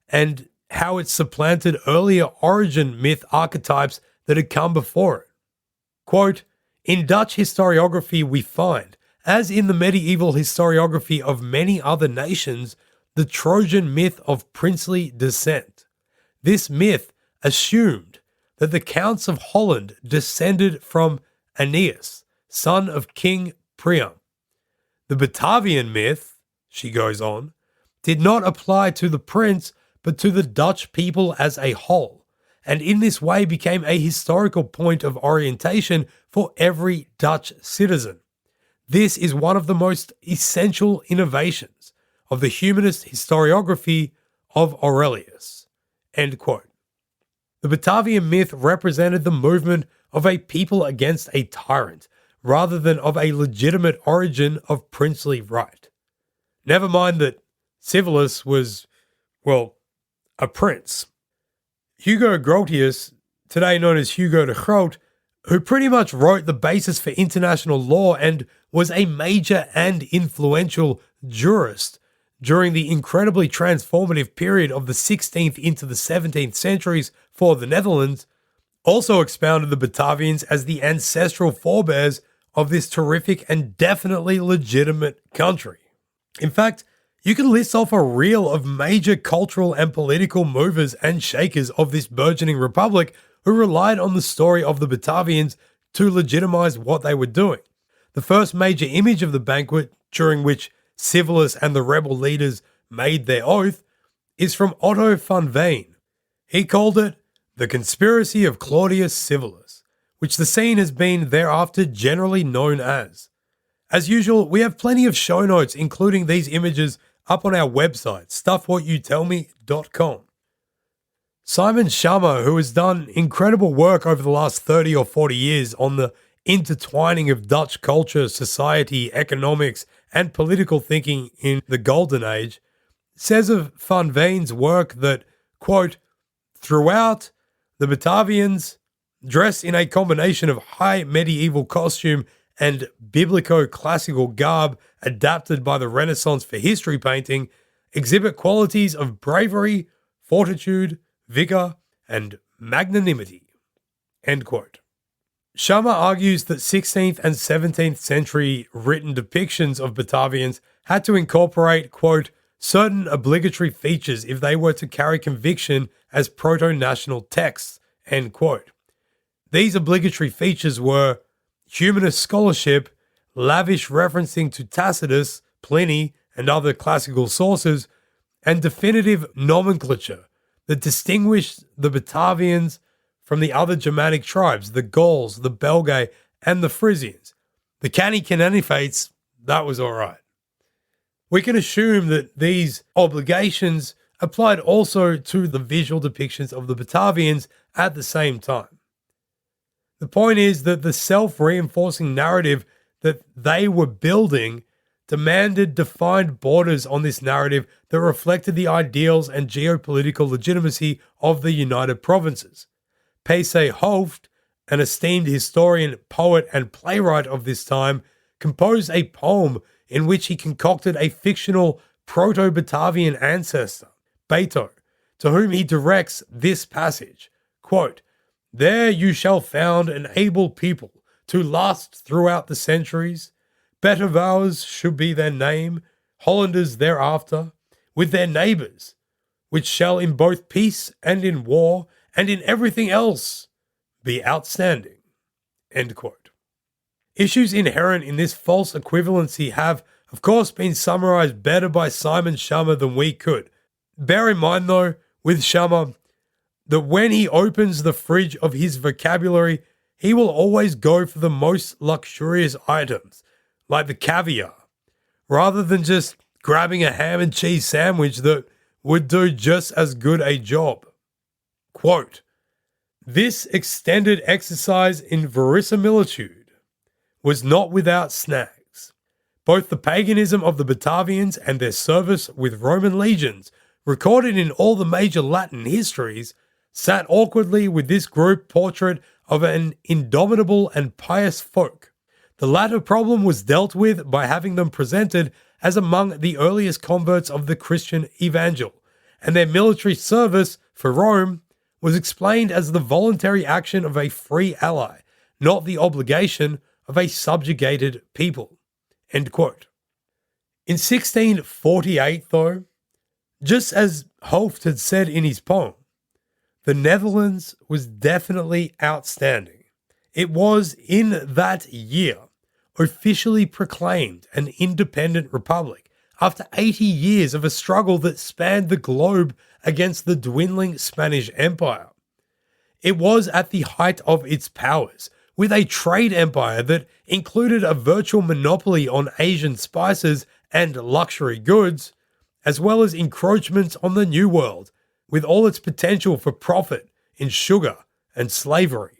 and how it supplanted earlier origin myth archetypes that had come before it. Quote, in Dutch historiography we find, as in the medieval historiography of many other nations, the Trojan myth of princely descent. This myth assumed that the Counts of Holland descended from Aeneas, son of King Priam. The Batavian myth, she goes on, did not apply to the prince but to the Dutch people as a whole, and in this way became a historical point of orientation for every Dutch citizen. This is one of the most essential innovations of the humanist historiography of Aurelius. End quote. The Batavian myth represented the movement of a people against a tyrant, rather than of a legitimate origin of princely right. Never mind that Civilis was, well, a prince. Hugo Grotius, today known as Hugo de Groot, who pretty much wrote the basis for international law and was a major and influential jurist during the incredibly transformative period of the 16th into the 17th centuries for the Netherlands, also expounded the Batavians as the ancestral forebears of this terrific and definitely legitimate country. In fact, you can list off a reel of major cultural and political movers and shakers of this burgeoning republic who relied on the story of the Batavians to legitimize what they were doing. The first major image of the banquet, during which Civilis and the rebel leaders made their oath, is from Otto van Veen. He called it The Conspiracy of Claudius Civilis, which the scene has been thereafter generally known as. As usual, we have plenty of show notes including these images up on our website, stuffwhatyoutellme.com. Simon Schama, who has done incredible work over the last 30 or 40 years on the intertwining of Dutch culture, society, economics, and political thinking in the Golden Age, says of Van Veen's work that, quote, throughout, the Batavians, dressed in a combination of high medieval costume and biblico-classical garb adapted by the Renaissance for history painting, exhibit qualities of bravery, fortitude, vigor, and magnanimity, end quote. Schama argues that 16th and 17th century written depictions of Batavians had to incorporate, quote, certain obligatory features if they were to carry conviction as proto-national texts, end quote. These obligatory features were humanist scholarship, lavish referencing to Tacitus, Pliny, and other classical sources, and definitive nomenclature that distinguished the Batavians from the other Germanic tribes, the Gauls, the Belgae, and the Frisians. The canny canonifates, that was all right. We can assume that these obligations applied also to the visual depictions of the Batavians at the same time. The point is that the self-reinforcing narrative that they were building demanded defined borders on this narrative that reflected the ideals and geopolitical legitimacy of the United Provinces. P.C. Hooft, an esteemed historian, poet, and playwright of this time, composed a poem in which he concocted a fictional Proto-Batavian ancestor, Beto, to whom he directs this passage, quote, there you shall found an able people to last throughout the centuries. Batavians should be their name, Hollanders thereafter, with their neighbours, which shall in both peace and in war and in everything else be outstanding. End quote. Issues inherent in this false equivalency have, of course, been summarized better by Simon Schama than we could. Bear in mind, though, with Schama, that when he opens the fridge of his vocabulary, he will always go for the most luxurious items, like the caviar, rather than just grabbing a ham and cheese sandwich that would do just as good a job. Quote, this extended exercise in verisimilitude was not without snags. Both the paganism of the Batavians and their service with Roman legions, recorded in all the major Latin histories, sat awkwardly with this group portrait of an indomitable and pious folk. The latter problem was dealt with by having them presented as among the earliest converts of the Christian evangel, and their military service for Rome was explained as the voluntary action of a free ally, not the obligation of a subjugated people. End quote. In 1648, though, just as Hooft had said in his poem, the Netherlands was definitely outstanding. It was, in that year, officially proclaimed an independent republic after 80 years of a struggle that spanned the globe against the dwindling Spanish Empire. It was at the height of its powers, with a trade empire that included a virtual monopoly on Asian spices and luxury goods, as well as encroachments on the New World, with all its potential for profit in sugar and slavery.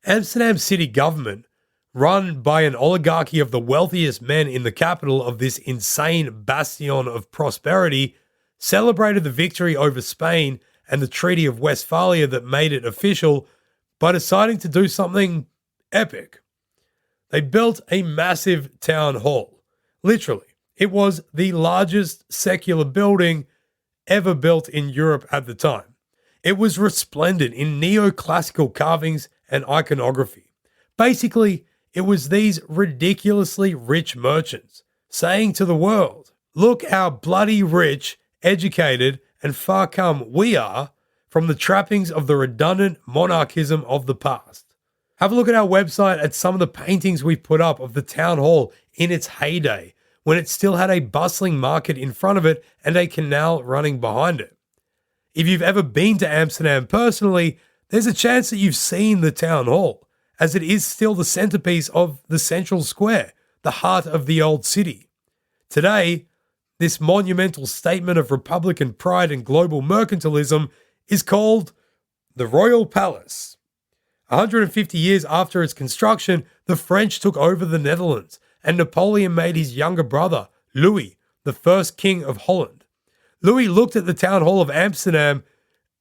Amsterdam city government, run by an oligarchy of the wealthiest men in the capital of this insane bastion of prosperity, celebrated the victory over Spain and the Treaty of Westphalia that made it official by deciding to do something epic. They built a massive town hall. Literally, it was the largest secular building ever built in Europe at the time. It was resplendent in neoclassical carvings and iconography. Basically, it was these ridiculously rich merchants saying to the world, look how bloody rich, educated, and far come we are from the trappings of the redundant monarchism of the past. Have a look at our website at some of the paintings we've put up of the town hall in its heyday, when it still had a bustling market in front of it and a canal running behind it. If you've ever been to Amsterdam personally, there's a chance that you've seen the town hall, as it is still the centerpiece of the central square, the heart of the old city. Today, this monumental statement of Republican pride and global mercantilism is called the Royal Palace. 150 years after its construction, the French took over the Netherlands, and Napoleon made his younger brother, Louis, the first king of Holland. Louis looked at the town hall of Amsterdam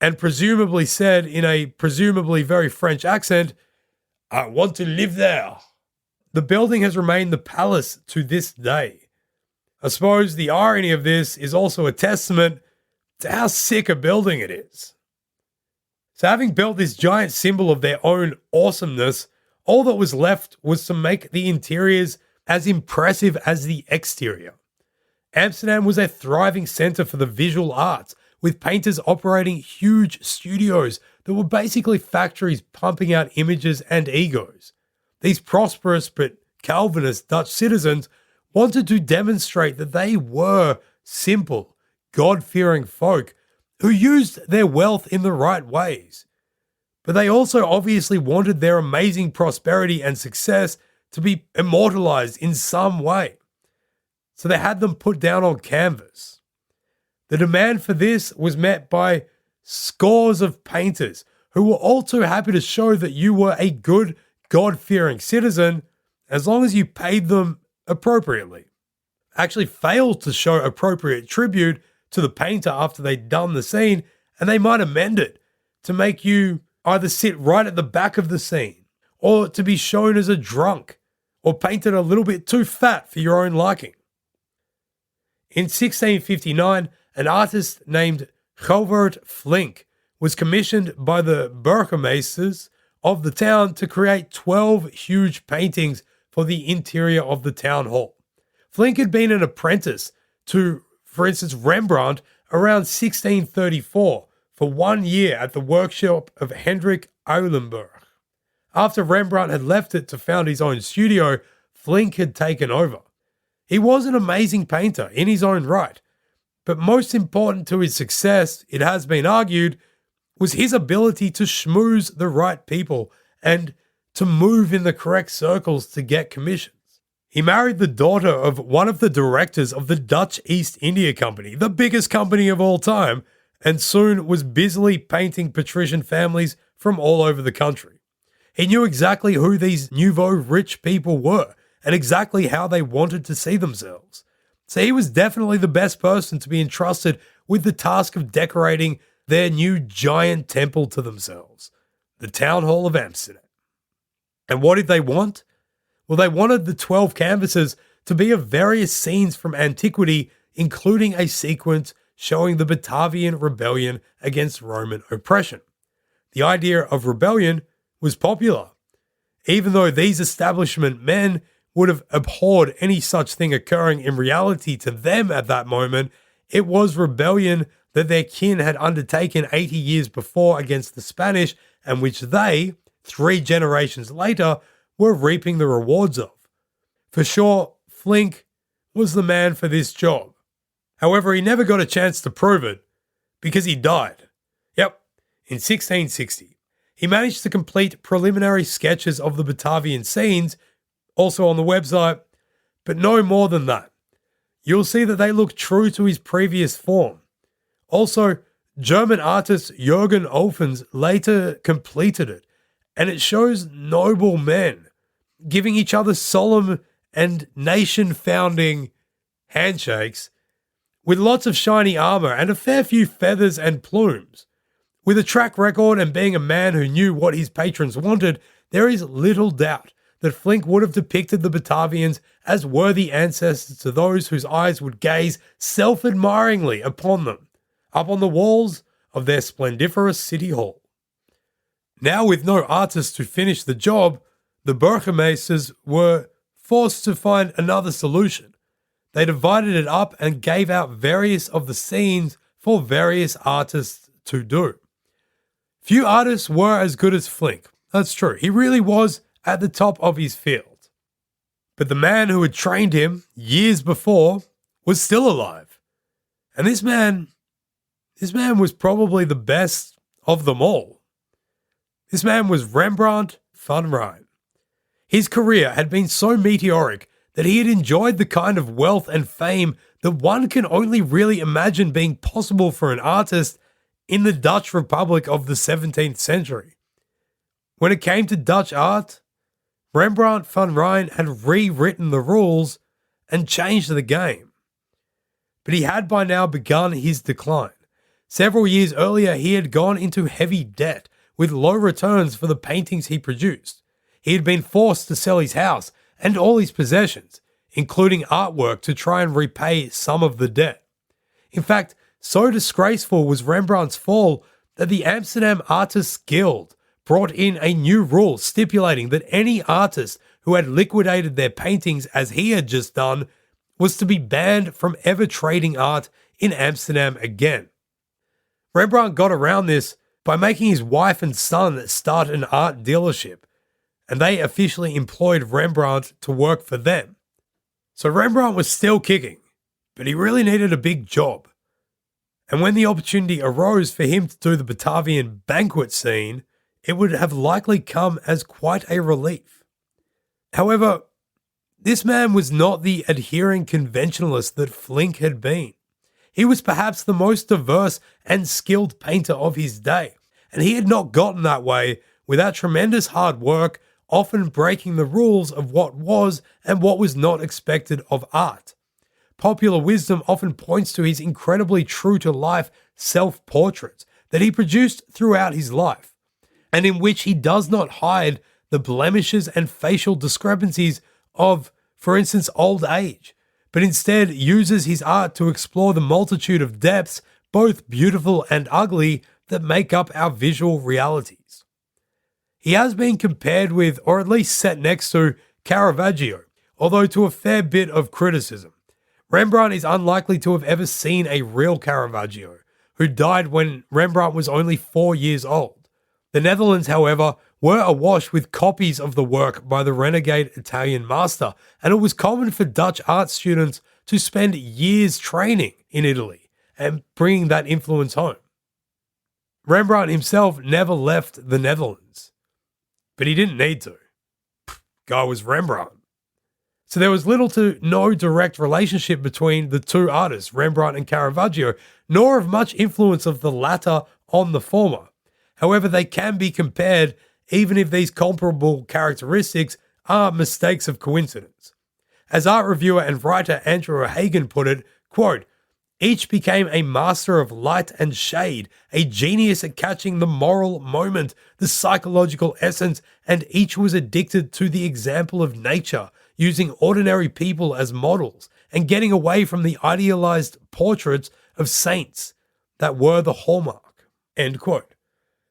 and presumably said in a presumably very French accent, I want to live there. The building has remained the palace to this day. I suppose the irony of this is also a testament to how sick a building it is. So having built this giant symbol of their own awesomeness, all that was left was to make the interiors as impressive as the exterior. Amsterdam was a thriving center for the visual arts, with painters operating huge studios that were basically factories pumping out images and egos. These prosperous but Calvinist Dutch citizens wanted to demonstrate that they were simple, God-fearing folk who used their wealth in the right ways. But they also obviously wanted their amazing prosperity and success to be immortalized in some way. So they had them put down on canvas. The demand for this was met by scores of painters who were all too happy to show that you were a good, God-fearing citizen as long as you paid them appropriately. Actually failed to show appropriate tribute to the painter after they'd done the scene, and they might amend it to make you either sit right at the back of the scene, or to be shown as a drunk, or painted a little bit too fat for your own liking. In 1659, an artist named Govert Flink was commissioned by the burgemeesters of the town to create 12 huge paintings for the interior of the town hall. Flink had been an apprentice to, for instance, Rembrandt around 1634 for 1 year at the workshop of Hendrik Eulenburg. After Rembrandt had left it to found his own studio, Flink had taken over. He was an amazing painter in his own right, but most important to his success, it has been argued, was his ability to schmooze the right people and to move in the correct circles to get commissions. He married the daughter of one of the directors of the Dutch East India Company, the biggest company of all time, and soon was busily painting patrician families from all over the country. He knew exactly who these nouveau rich people were and exactly how they wanted to see themselves. So he was definitely the best person to be entrusted with the task of decorating their new giant temple to themselves, the Town Hall of Amsterdam. And what did they want? Well, they wanted the 12 canvases to be of various scenes from antiquity, including a sequence showing the Batavian rebellion against Roman oppression. The idea of rebellion was popular, even though these establishment men would have abhorred any such thing occurring in reality to them at that moment. It was rebellion that their kin had undertaken 80 years before against the Spanish, and which they, 3 generations later, were reaping the rewards of. For sure, Flink was the man for this job. However, he never got a chance to prove it because he died. Yep, in 1660. He managed to complete preliminary sketches of the Batavian scenes, also on the website, but no more than that. You'll see that they look true to his previous form. Also, German artist Jürgen Olfens later completed it, and it shows noble men giving each other solemn and nation-founding handshakes with lots of shiny armor and a fair few feathers and plumes. With a track record and being a man who knew what his patrons wanted, there is little doubt that Flink would have depicted the Batavians as worthy ancestors to those whose eyes would gaze self-admiringly upon them, up on the walls of their splendiferous city hall. Now, with no artists to finish the job, the burgemeesters were forced to find another solution. They divided it up and gave out various of the scenes for various artists to do. Few artists were as good as Flink. That's true. He really was at the top of his field. But the man who had trained him years before was still alive. And this man was probably the best of them all. This man was Rembrandt van Rijn. His career had been so meteoric that he had enjoyed the kind of wealth and fame that one can only really imagine being possible for an artist in the Dutch Republic of the 17th century. When it came to Dutch art, Rembrandt van Rijn had rewritten the rules and changed the game. But he had by now begun his decline. Several years earlier, he had gone into heavy debt with low returns for the paintings he produced. He had been forced to sell his house and all his possessions, including artwork, to try and repay some of the debt. In fact, so disgraceful was Rembrandt's fall that the Amsterdam Artists Guild brought in a new rule stipulating that any artist who had liquidated their paintings as he had just done was to be banned from ever trading art in Amsterdam again. Rembrandt got around this by making his wife and son start an art dealership, and they officially employed Rembrandt to work for them. So Rembrandt was still kicking, but he really needed a big job. And when the opportunity arose for him to do the Batavian banquet scene, it would have likely come as quite a relief. However, this man was not the adhering conventionalist that Flink had been. He was perhaps the most diverse and skilled painter of his day, and he had not gotten that way without tremendous hard work, often breaking the rules of what was and what was not expected of art. Popular wisdom often points to his incredibly true-to-life self-portraits that he produced throughout his life, and in which he does not hide the blemishes and facial discrepancies of, for instance, old age, but instead uses his art to explore the multitude of depths, both beautiful and ugly, that make up our visual realities. He has been compared with, or at least set next to, Caravaggio, although to a fair bit of criticism. Rembrandt is unlikely to have ever seen a real Caravaggio, who died when Rembrandt was only 4 years old. The Netherlands, however, were awash with copies of the work by the renegade Italian master, and it was common for Dutch art students to spend years training in Italy and bringing that influence home. Rembrandt himself never left the Netherlands, but he didn't need to. Guy was Rembrandt. So there was little to no direct relationship between the two artists, Rembrandt and Caravaggio, nor of much influence of the latter on the former. However, they can be compared even if these comparable characteristics are mistakes of coincidence. As art reviewer and writer Andrew Hagen put it, quote, "Each became a master of light and shade, a genius at catching the moral moment, the psychological essence, and each was addicted to the example of nature, using ordinary people as models, and getting away from the idealized portraits of saints that were the hallmark." End quote.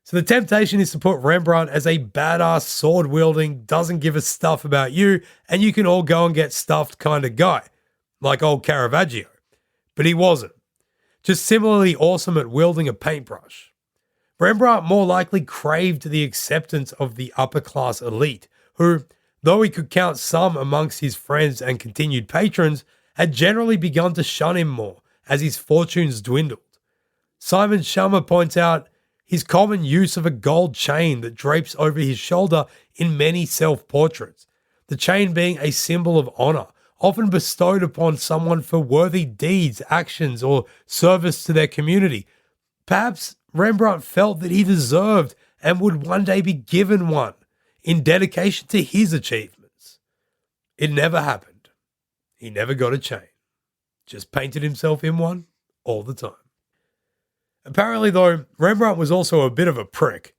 So the temptation is to put Rembrandt as a badass, sword-wielding, doesn't give a stuff about you, and you can all go and get stuffed kind of guy, like old Caravaggio. But he wasn't. Just similarly awesome at wielding a paintbrush. Rembrandt more likely craved the acceptance of the upper-class elite, who, though he could count some amongst his friends and continued patrons, had generally begun to shun him more as his fortunes dwindled. Simon Schummer points out his common use of a gold chain that drapes over his shoulder in many self-portraits, the chain being a symbol of honor, often bestowed upon someone for worthy deeds, actions, or service to their community. Perhaps Rembrandt felt that he deserved and would one day be given one in dedication to his achievements. It never happened. He never got a chain. Just painted himself in one all the time. Apparently, though, Rembrandt was also a bit of a prick.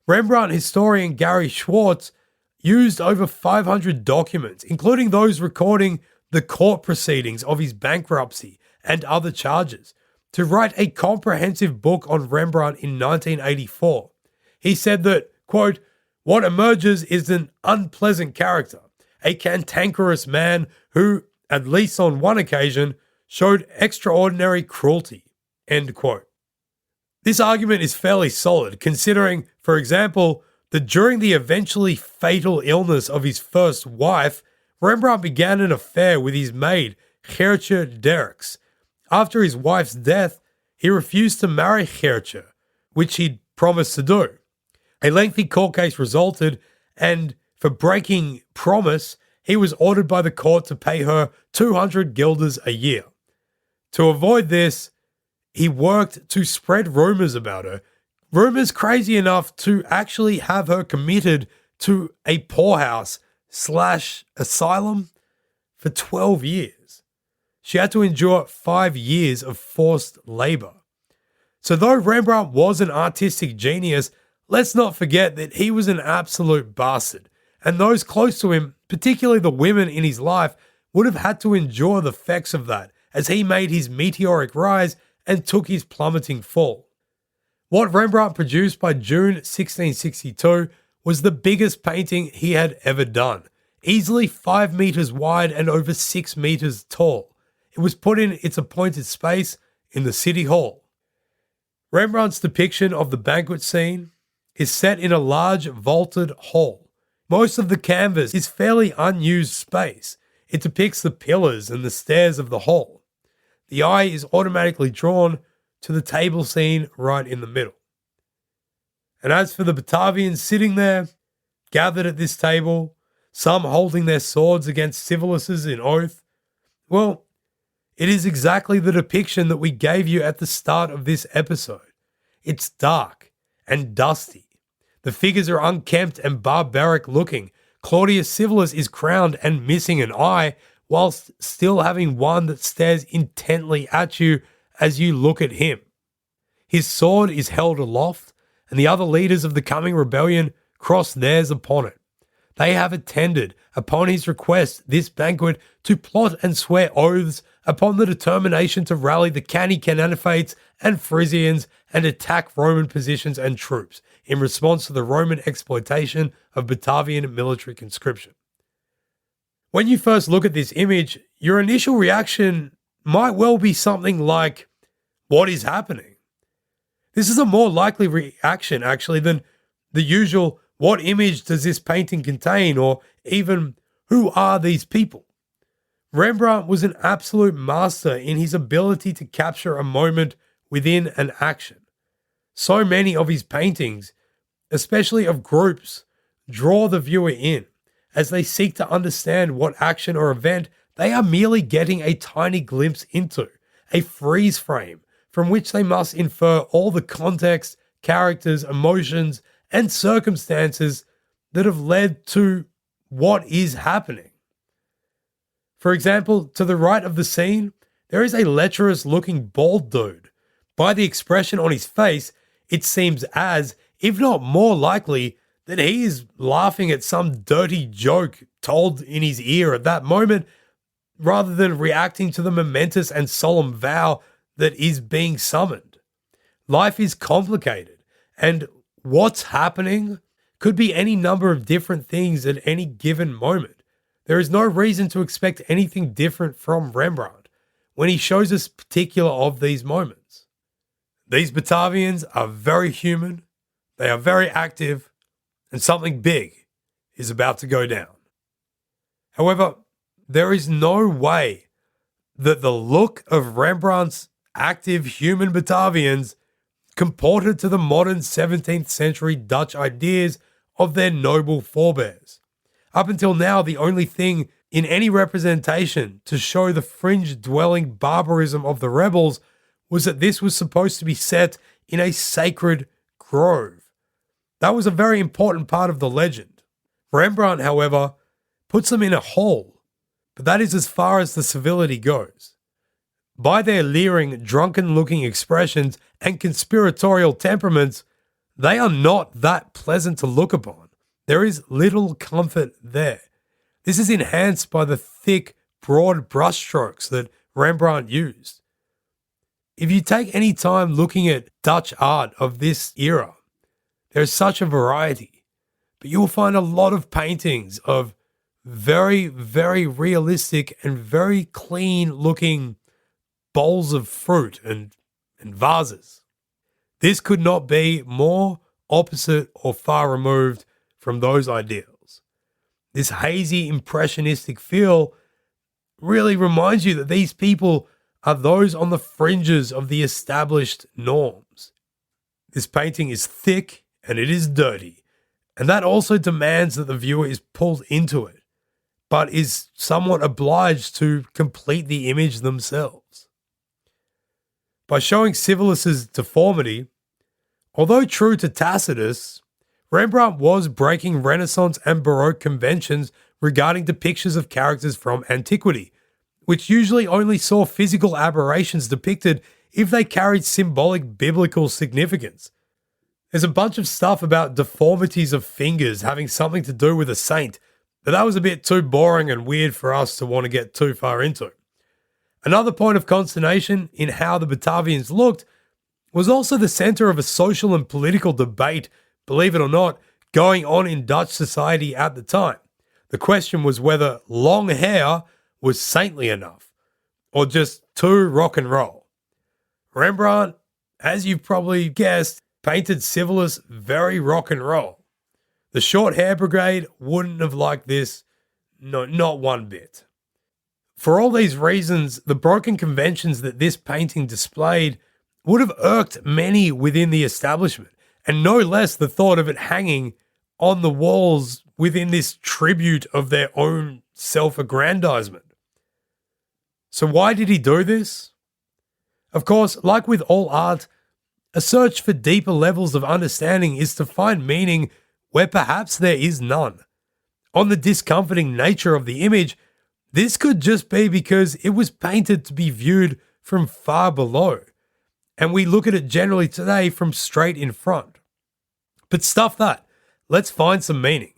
Rembrandt historian Gary Schwartz used over 500 documents, including those recording the court proceedings of his bankruptcy and other charges, to write a comprehensive book on Rembrandt in 1984. He said that, quote, "What emerges is an unpleasant character, a cantankerous man who, at least on one occasion, showed extraordinary cruelty," end quote. This argument is fairly solid, considering, for example, that during the eventually fatal illness of his first wife, Rembrandt began an affair with his maid, Geertje Derks. After his wife's death, he refused to marry Geertje, which he'd promised to do. A lengthy court case resulted, and for breaking promise, he was ordered by the court to pay her 200 guilders a year. To avoid this, he worked to spread rumors about her, rumors crazy enough to actually have her committed to a poorhouse/asylum for 12 years. She had to endure 5 years of forced labor. So though Rembrandt was an artistic genius, let's not forget that he was an absolute bastard, and those close to him, particularly the women in his life, would have had to endure the effects of that as he made his meteoric rise and took his plummeting fall. What Rembrandt produced by June 1662 was the biggest painting he had ever done, easily 5 meters wide and over 6 meters tall. It was put in its appointed space in the City Hall. Rembrandt's depiction of the banquet scene is set in a large vaulted hall. Most of the canvas is fairly unused space. It depicts the pillars and the stairs of the hall. The eye is automatically drawn to the table scene right in the middle. And as for the Batavians sitting there, gathered at this table, some holding their swords against civilists in oath, well, it is exactly the depiction that we gave you at the start of this episode. It's dark and dusty. The figures are unkempt and barbaric looking. Claudius Civilis is crowned and missing an eye, whilst still having one that stares intently at you as you look at him. His sword is held aloft, and the other leaders of the coming rebellion cross theirs upon it. They have attended, upon his request, this banquet to plot and swear oaths upon the determination to rally the canny Cananifates and Frisians and attack Roman positions and troops in response to the Roman exploitation of Batavian military conscription. When you first look at this image, your initial reaction might well be something like, "What is happening?" This is a more likely reaction, actually, than the usual, "What image does this painting contain?" or even, "Who are these people?" Rembrandt was an absolute master in his ability to capture a moment within an action. So many of his paintings, especially of groups, draw the viewer in. As they seek to understand what action or event they are merely getting a tiny glimpse into, a freeze frame from which they must infer all the context, characters, emotions, and circumstances that have led to what is happening. For example, to the right of the scene, there is a lecherous-looking bald dude. By the expression on his face, it seems as, if not more likely, that he is laughing at some dirty joke told in his ear at that moment, rather than reacting to the momentous and solemn vow that is being summoned. Life is complicated, and what's happening could be any number of different things at any given moment. There is no reason to expect anything different from Rembrandt when he shows us particular of these moments. These Batavians are very human, they are very active, and something big is about to go down. However, there is no way that the look of Rembrandt's active human Batavians comported to the modern 17th century Dutch ideas of their noble forebears. Up until now, the only thing in any representation to show the fringe-dwelling barbarism of the rebels was that this was supposed to be set in a sacred grove. That was a very important part of the legend. Rembrandt, however, puts them in a hall, but that is as far as the civility goes. By their leering, drunken-looking expressions and conspiratorial temperaments, they are not that pleasant to look upon. There is little comfort there. This is enhanced by the thick, broad brushstrokes that Rembrandt used. If you take any time looking at Dutch art of this era, there's such a variety, but you will find a lot of paintings of very, very realistic and very clean looking bowls of fruit and vases. This could not be more opposite or far removed from those ideals. This hazy, impressionistic feel really reminds you that these people are those on the fringes of the established norms. This painting is thick and it is dirty, and that also demands that the viewer is pulled into it, but is somewhat obliged to complete the image themselves. By showing Civilis's deformity, although true to Tacitus, Rembrandt was breaking Renaissance and Baroque conventions regarding depictions of characters from antiquity, which usually only saw physical aberrations depicted if they carried symbolic biblical significance. There's a bunch of stuff about deformities of fingers having something to do with a saint, but that was a bit too boring and weird for us to want to get too far into. Another point of consternation in how the Batavians looked was also the center of a social and political debate, believe it or not, going on in Dutch society at the time. The question was whether long hair was saintly enough, or just too rock and roll. Rembrandt, as you've probably guessed, painted Civilis very rock and roll. The short hair brigade wouldn't have liked this, no, not one bit. For all these reasons, the broken conventions that this painting displayed would have irked many within the establishment, and no less the thought of it hanging on the walls within this tribute of their own self-aggrandizement. So why did he do this? Of course, like with all art, a search for deeper levels of understanding is to find meaning where perhaps there is none. On the discomforting nature of the image, this could just be because it was painted to be viewed from far below, and we look at it generally today from straight in front. But stuff that. Let's find some meaning.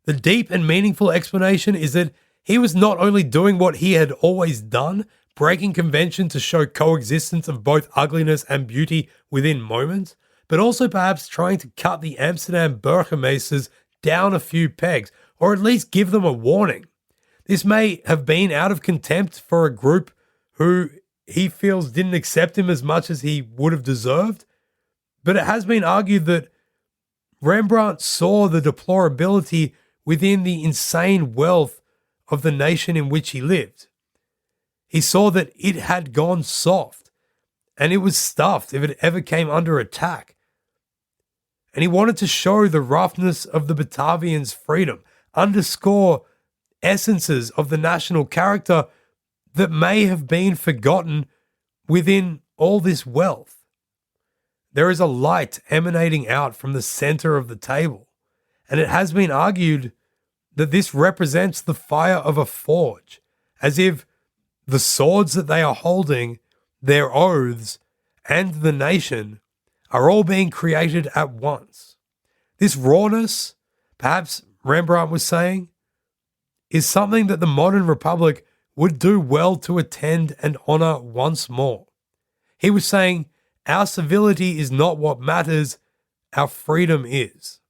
The deep and meaningful explanation is that he was not only doing what he had always done, breaking convention to show coexistence of both ugliness and beauty within moments, but also perhaps trying to cut the Amsterdam burgemeesters down a few pegs, or at least give them a warning. This may have been out of contempt for a group who he feels didn't accept him as much as he would have deserved, but it has been argued that Rembrandt saw the deplorability within the insane wealth of the nation in which he lived. He saw that it had gone soft, and it was stuffed if it ever came under attack. And he wanted to show the roughness of the Batavians' freedom, underscore essences of the national character that may have been forgotten within all this wealth. There is a light emanating out from the center of the table, and it has been argued that this represents the fire of a forge, as if the swords that they are holding, their oaths, and the nation are all being created at once. This rawness, perhaps Rembrandt was saying, is something that the modern republic would do well to attend and honor once more. He was saying, our civility is not what matters, our freedom is.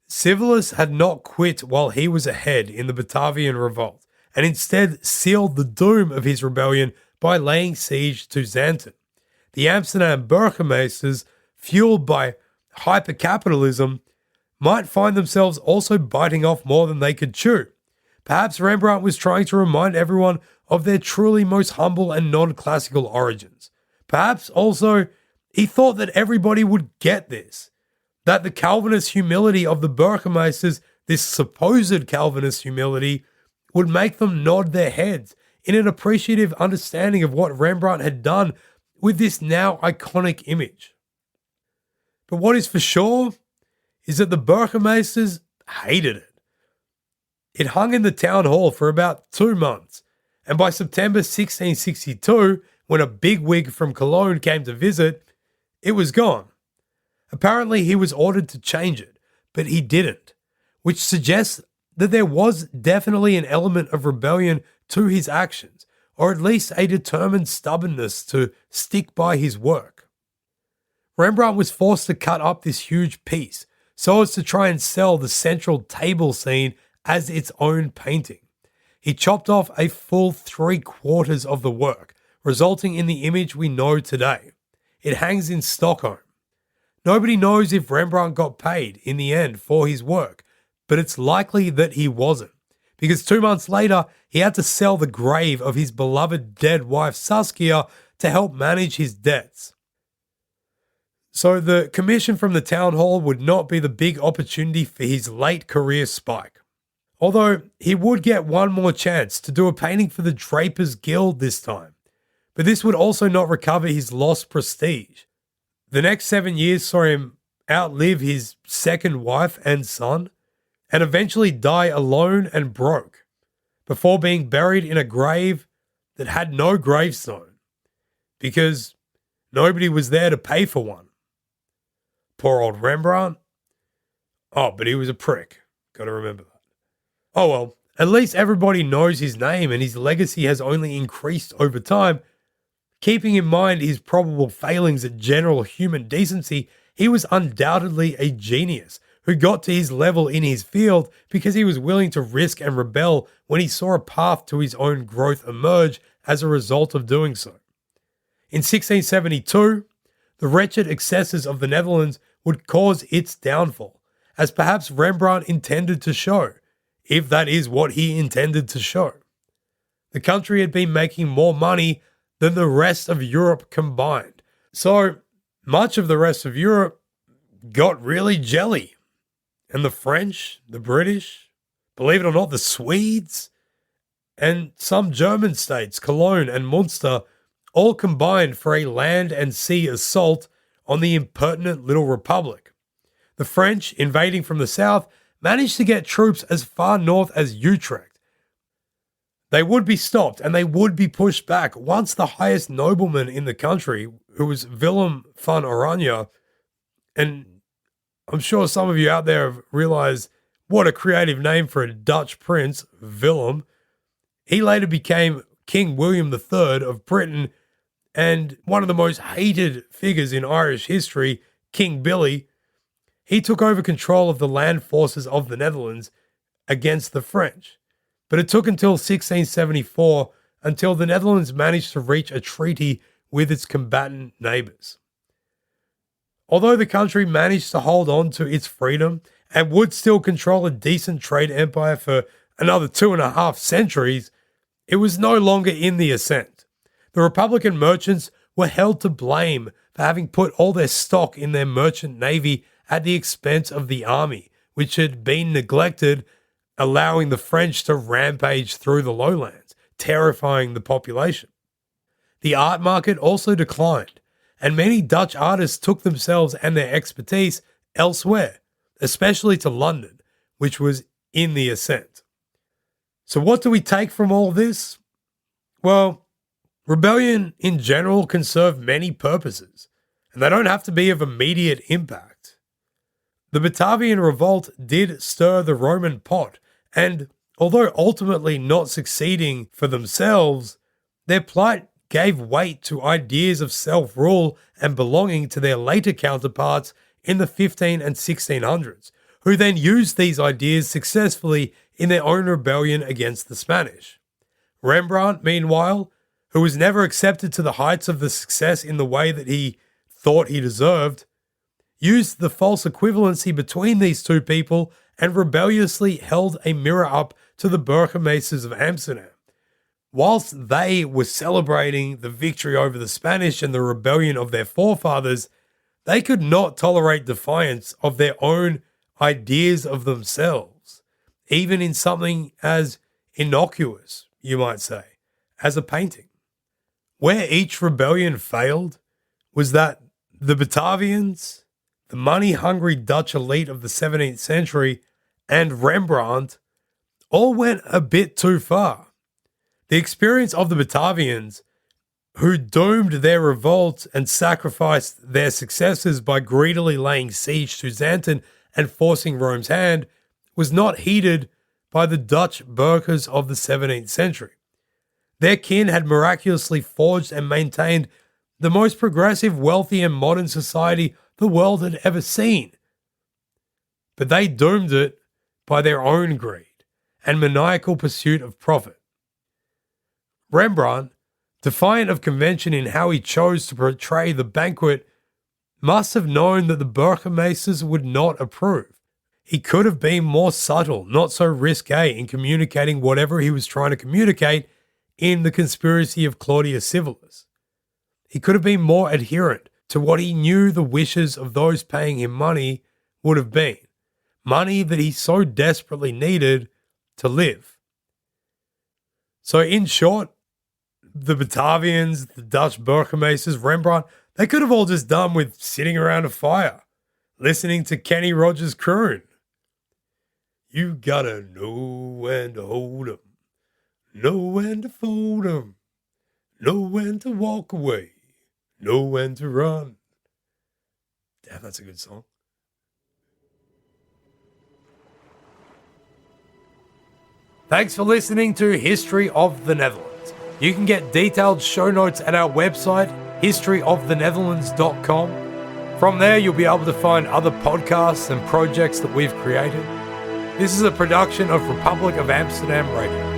Civilis had not quit while he was ahead in the Batavian revolt, and instead sealed the doom of his rebellion by laying siege to Xanten. The Amsterdam burgemeesters, fueled by hypercapitalism, might find themselves also biting off more than they could chew. Perhaps Rembrandt was trying to remind everyone of their truly most humble and non-classical origins. Perhaps also he thought that everybody would get this, that the Calvinist humility of the burgemeesters, this supposed Calvinist humility, would make them nod their heads in an appreciative understanding of what Rembrandt had done with this now iconic image. But what is for sure is that the burgemeesters hated it. It hung in the town hall for about 2 months, and by September 1662, when a bigwig from Cologne came to visit, it was gone. Apparently he was ordered to change it, but he didn't, which suggests that there was definitely an element of rebellion to his actions, or at least a determined stubbornness to stick by his work. Rembrandt was forced to cut up this huge piece so as to try and sell the central table scene as its own painting. He chopped off a full 3/4 of the work, resulting in the image we know today. It hangs in Stockholm. Nobody knows if Rembrandt got paid in the end for his work, but it's likely that he wasn't, because 2 months later, he had to sell the grave of his beloved dead wife Saskia to help manage his debts. So the commission from the town hall would not be the big opportunity for his late career spike. Although he would get one more chance to do a painting for the Drapers Guild this time, but this would also not recover his lost prestige. The next 7 years saw him outlive his second wife and son, and eventually die alone and broke, before being buried in a grave that had no gravestone, because nobody was there to pay for one. Poor old Rembrandt. Oh, but he was a prick. Gotta remember that. Oh well, at least everybody knows his name and his legacy has only increased over time. Keeping in mind his probable failings at general human decency, he was undoubtedly a genius who got to his level in his field because he was willing to risk and rebel when he saw a path to his own growth emerge as a result of doing so. In 1672, the wretched excesses of the Netherlands would cause its downfall, as perhaps Rembrandt intended to show, if that is what he intended to show. The country had been making more money than the rest of Europe combined. So much of the rest of Europe got really jelly. And the French, the British, believe it or not, the Swedes, and some German states, Cologne and Munster, all combined for a land and sea assault on the impertinent little republic. The French, invading from the south, managed to get troops as far north as Utrecht. They would be stopped and they would be pushed back once the highest nobleman in the country, who was Willem van Oranje, and I'm sure some of you out there have realized what a creative name for a Dutch prince, Willem. He later became King William III of Britain, and one of the most hated figures in Irish history, King Billy. He took over control of the land forces of the Netherlands against the French. But it took until 1674 until the Netherlands managed to reach a treaty with its combatant neighbours. Although the country managed to hold on to its freedom and would still control a decent trade empire for another 2.5 centuries, it was no longer in the ascent. The Republican merchants were held to blame for having put all their stock in their merchant navy at the expense of the army, which had been neglected, allowing the French to rampage through the lowlands, terrifying the population. The art market also declined, and many Dutch artists took themselves and their expertise elsewhere, especially to London, which was in the ascent. So what do we take from all this? Well, rebellion in general can serve many purposes, and they don't have to be of immediate impact. The Batavian revolt did stir the Roman pot, and although ultimately not succeeding for themselves, their plight gave weight to ideas of self-rule and belonging to their later counterparts in the 15 and 1600s, who then used these ideas successfully in their own rebellion against the Spanish. Rembrandt, meanwhile, who was never accepted to the heights of the success in the way that he thought he deserved, used the false equivalency between these two people and rebelliously held a mirror up to the burgemeesters of Amsterdam. Whilst they were celebrating the victory over the Spanish and the rebellion of their forefathers, they could not tolerate defiance of their own ideas of themselves, even in something as innocuous, you might say, as a painting. Where each rebellion failed was that the Batavians, the money-hungry Dutch elite of the 17th century, and Rembrandt all went a bit too far. The experience of the Batavians, who doomed their revolt and sacrificed their successors by greedily laying siege to Xanten and forcing Rome's hand, was not heeded by the Dutch burghers of the 17th century. Their kin had miraculously forged and maintained the most progressive, wealthy, and modern society the world had ever seen. But they doomed it by their own greed and maniacal pursuit of profit. Rembrandt, defiant of convention in how he chose to portray the banquet, must have known that the burgomeesters would not approve. He could have been more subtle, not so risque in communicating whatever he was trying to communicate in the conspiracy of Claudius Civilis. He could have been more adherent to what he knew the wishes of those paying him money would have been. Money that he so desperately needed to live. So in short, the Batavians, the Dutch burgomeesters, Rembrandt, they could have all just done with sitting around a fire, listening to Kenny Rogers croon. You gotta know when to hold 'em, know when to fold 'em, know when to walk away, know when to run. Damn, that's a good song. Thanks for listening to History of the Netherlands. You can get detailed show notes at our website, historyofthenetherlands.com. From there, you'll be able to find other podcasts and projects that we've created. This is a production of Republic of Amsterdam Radio.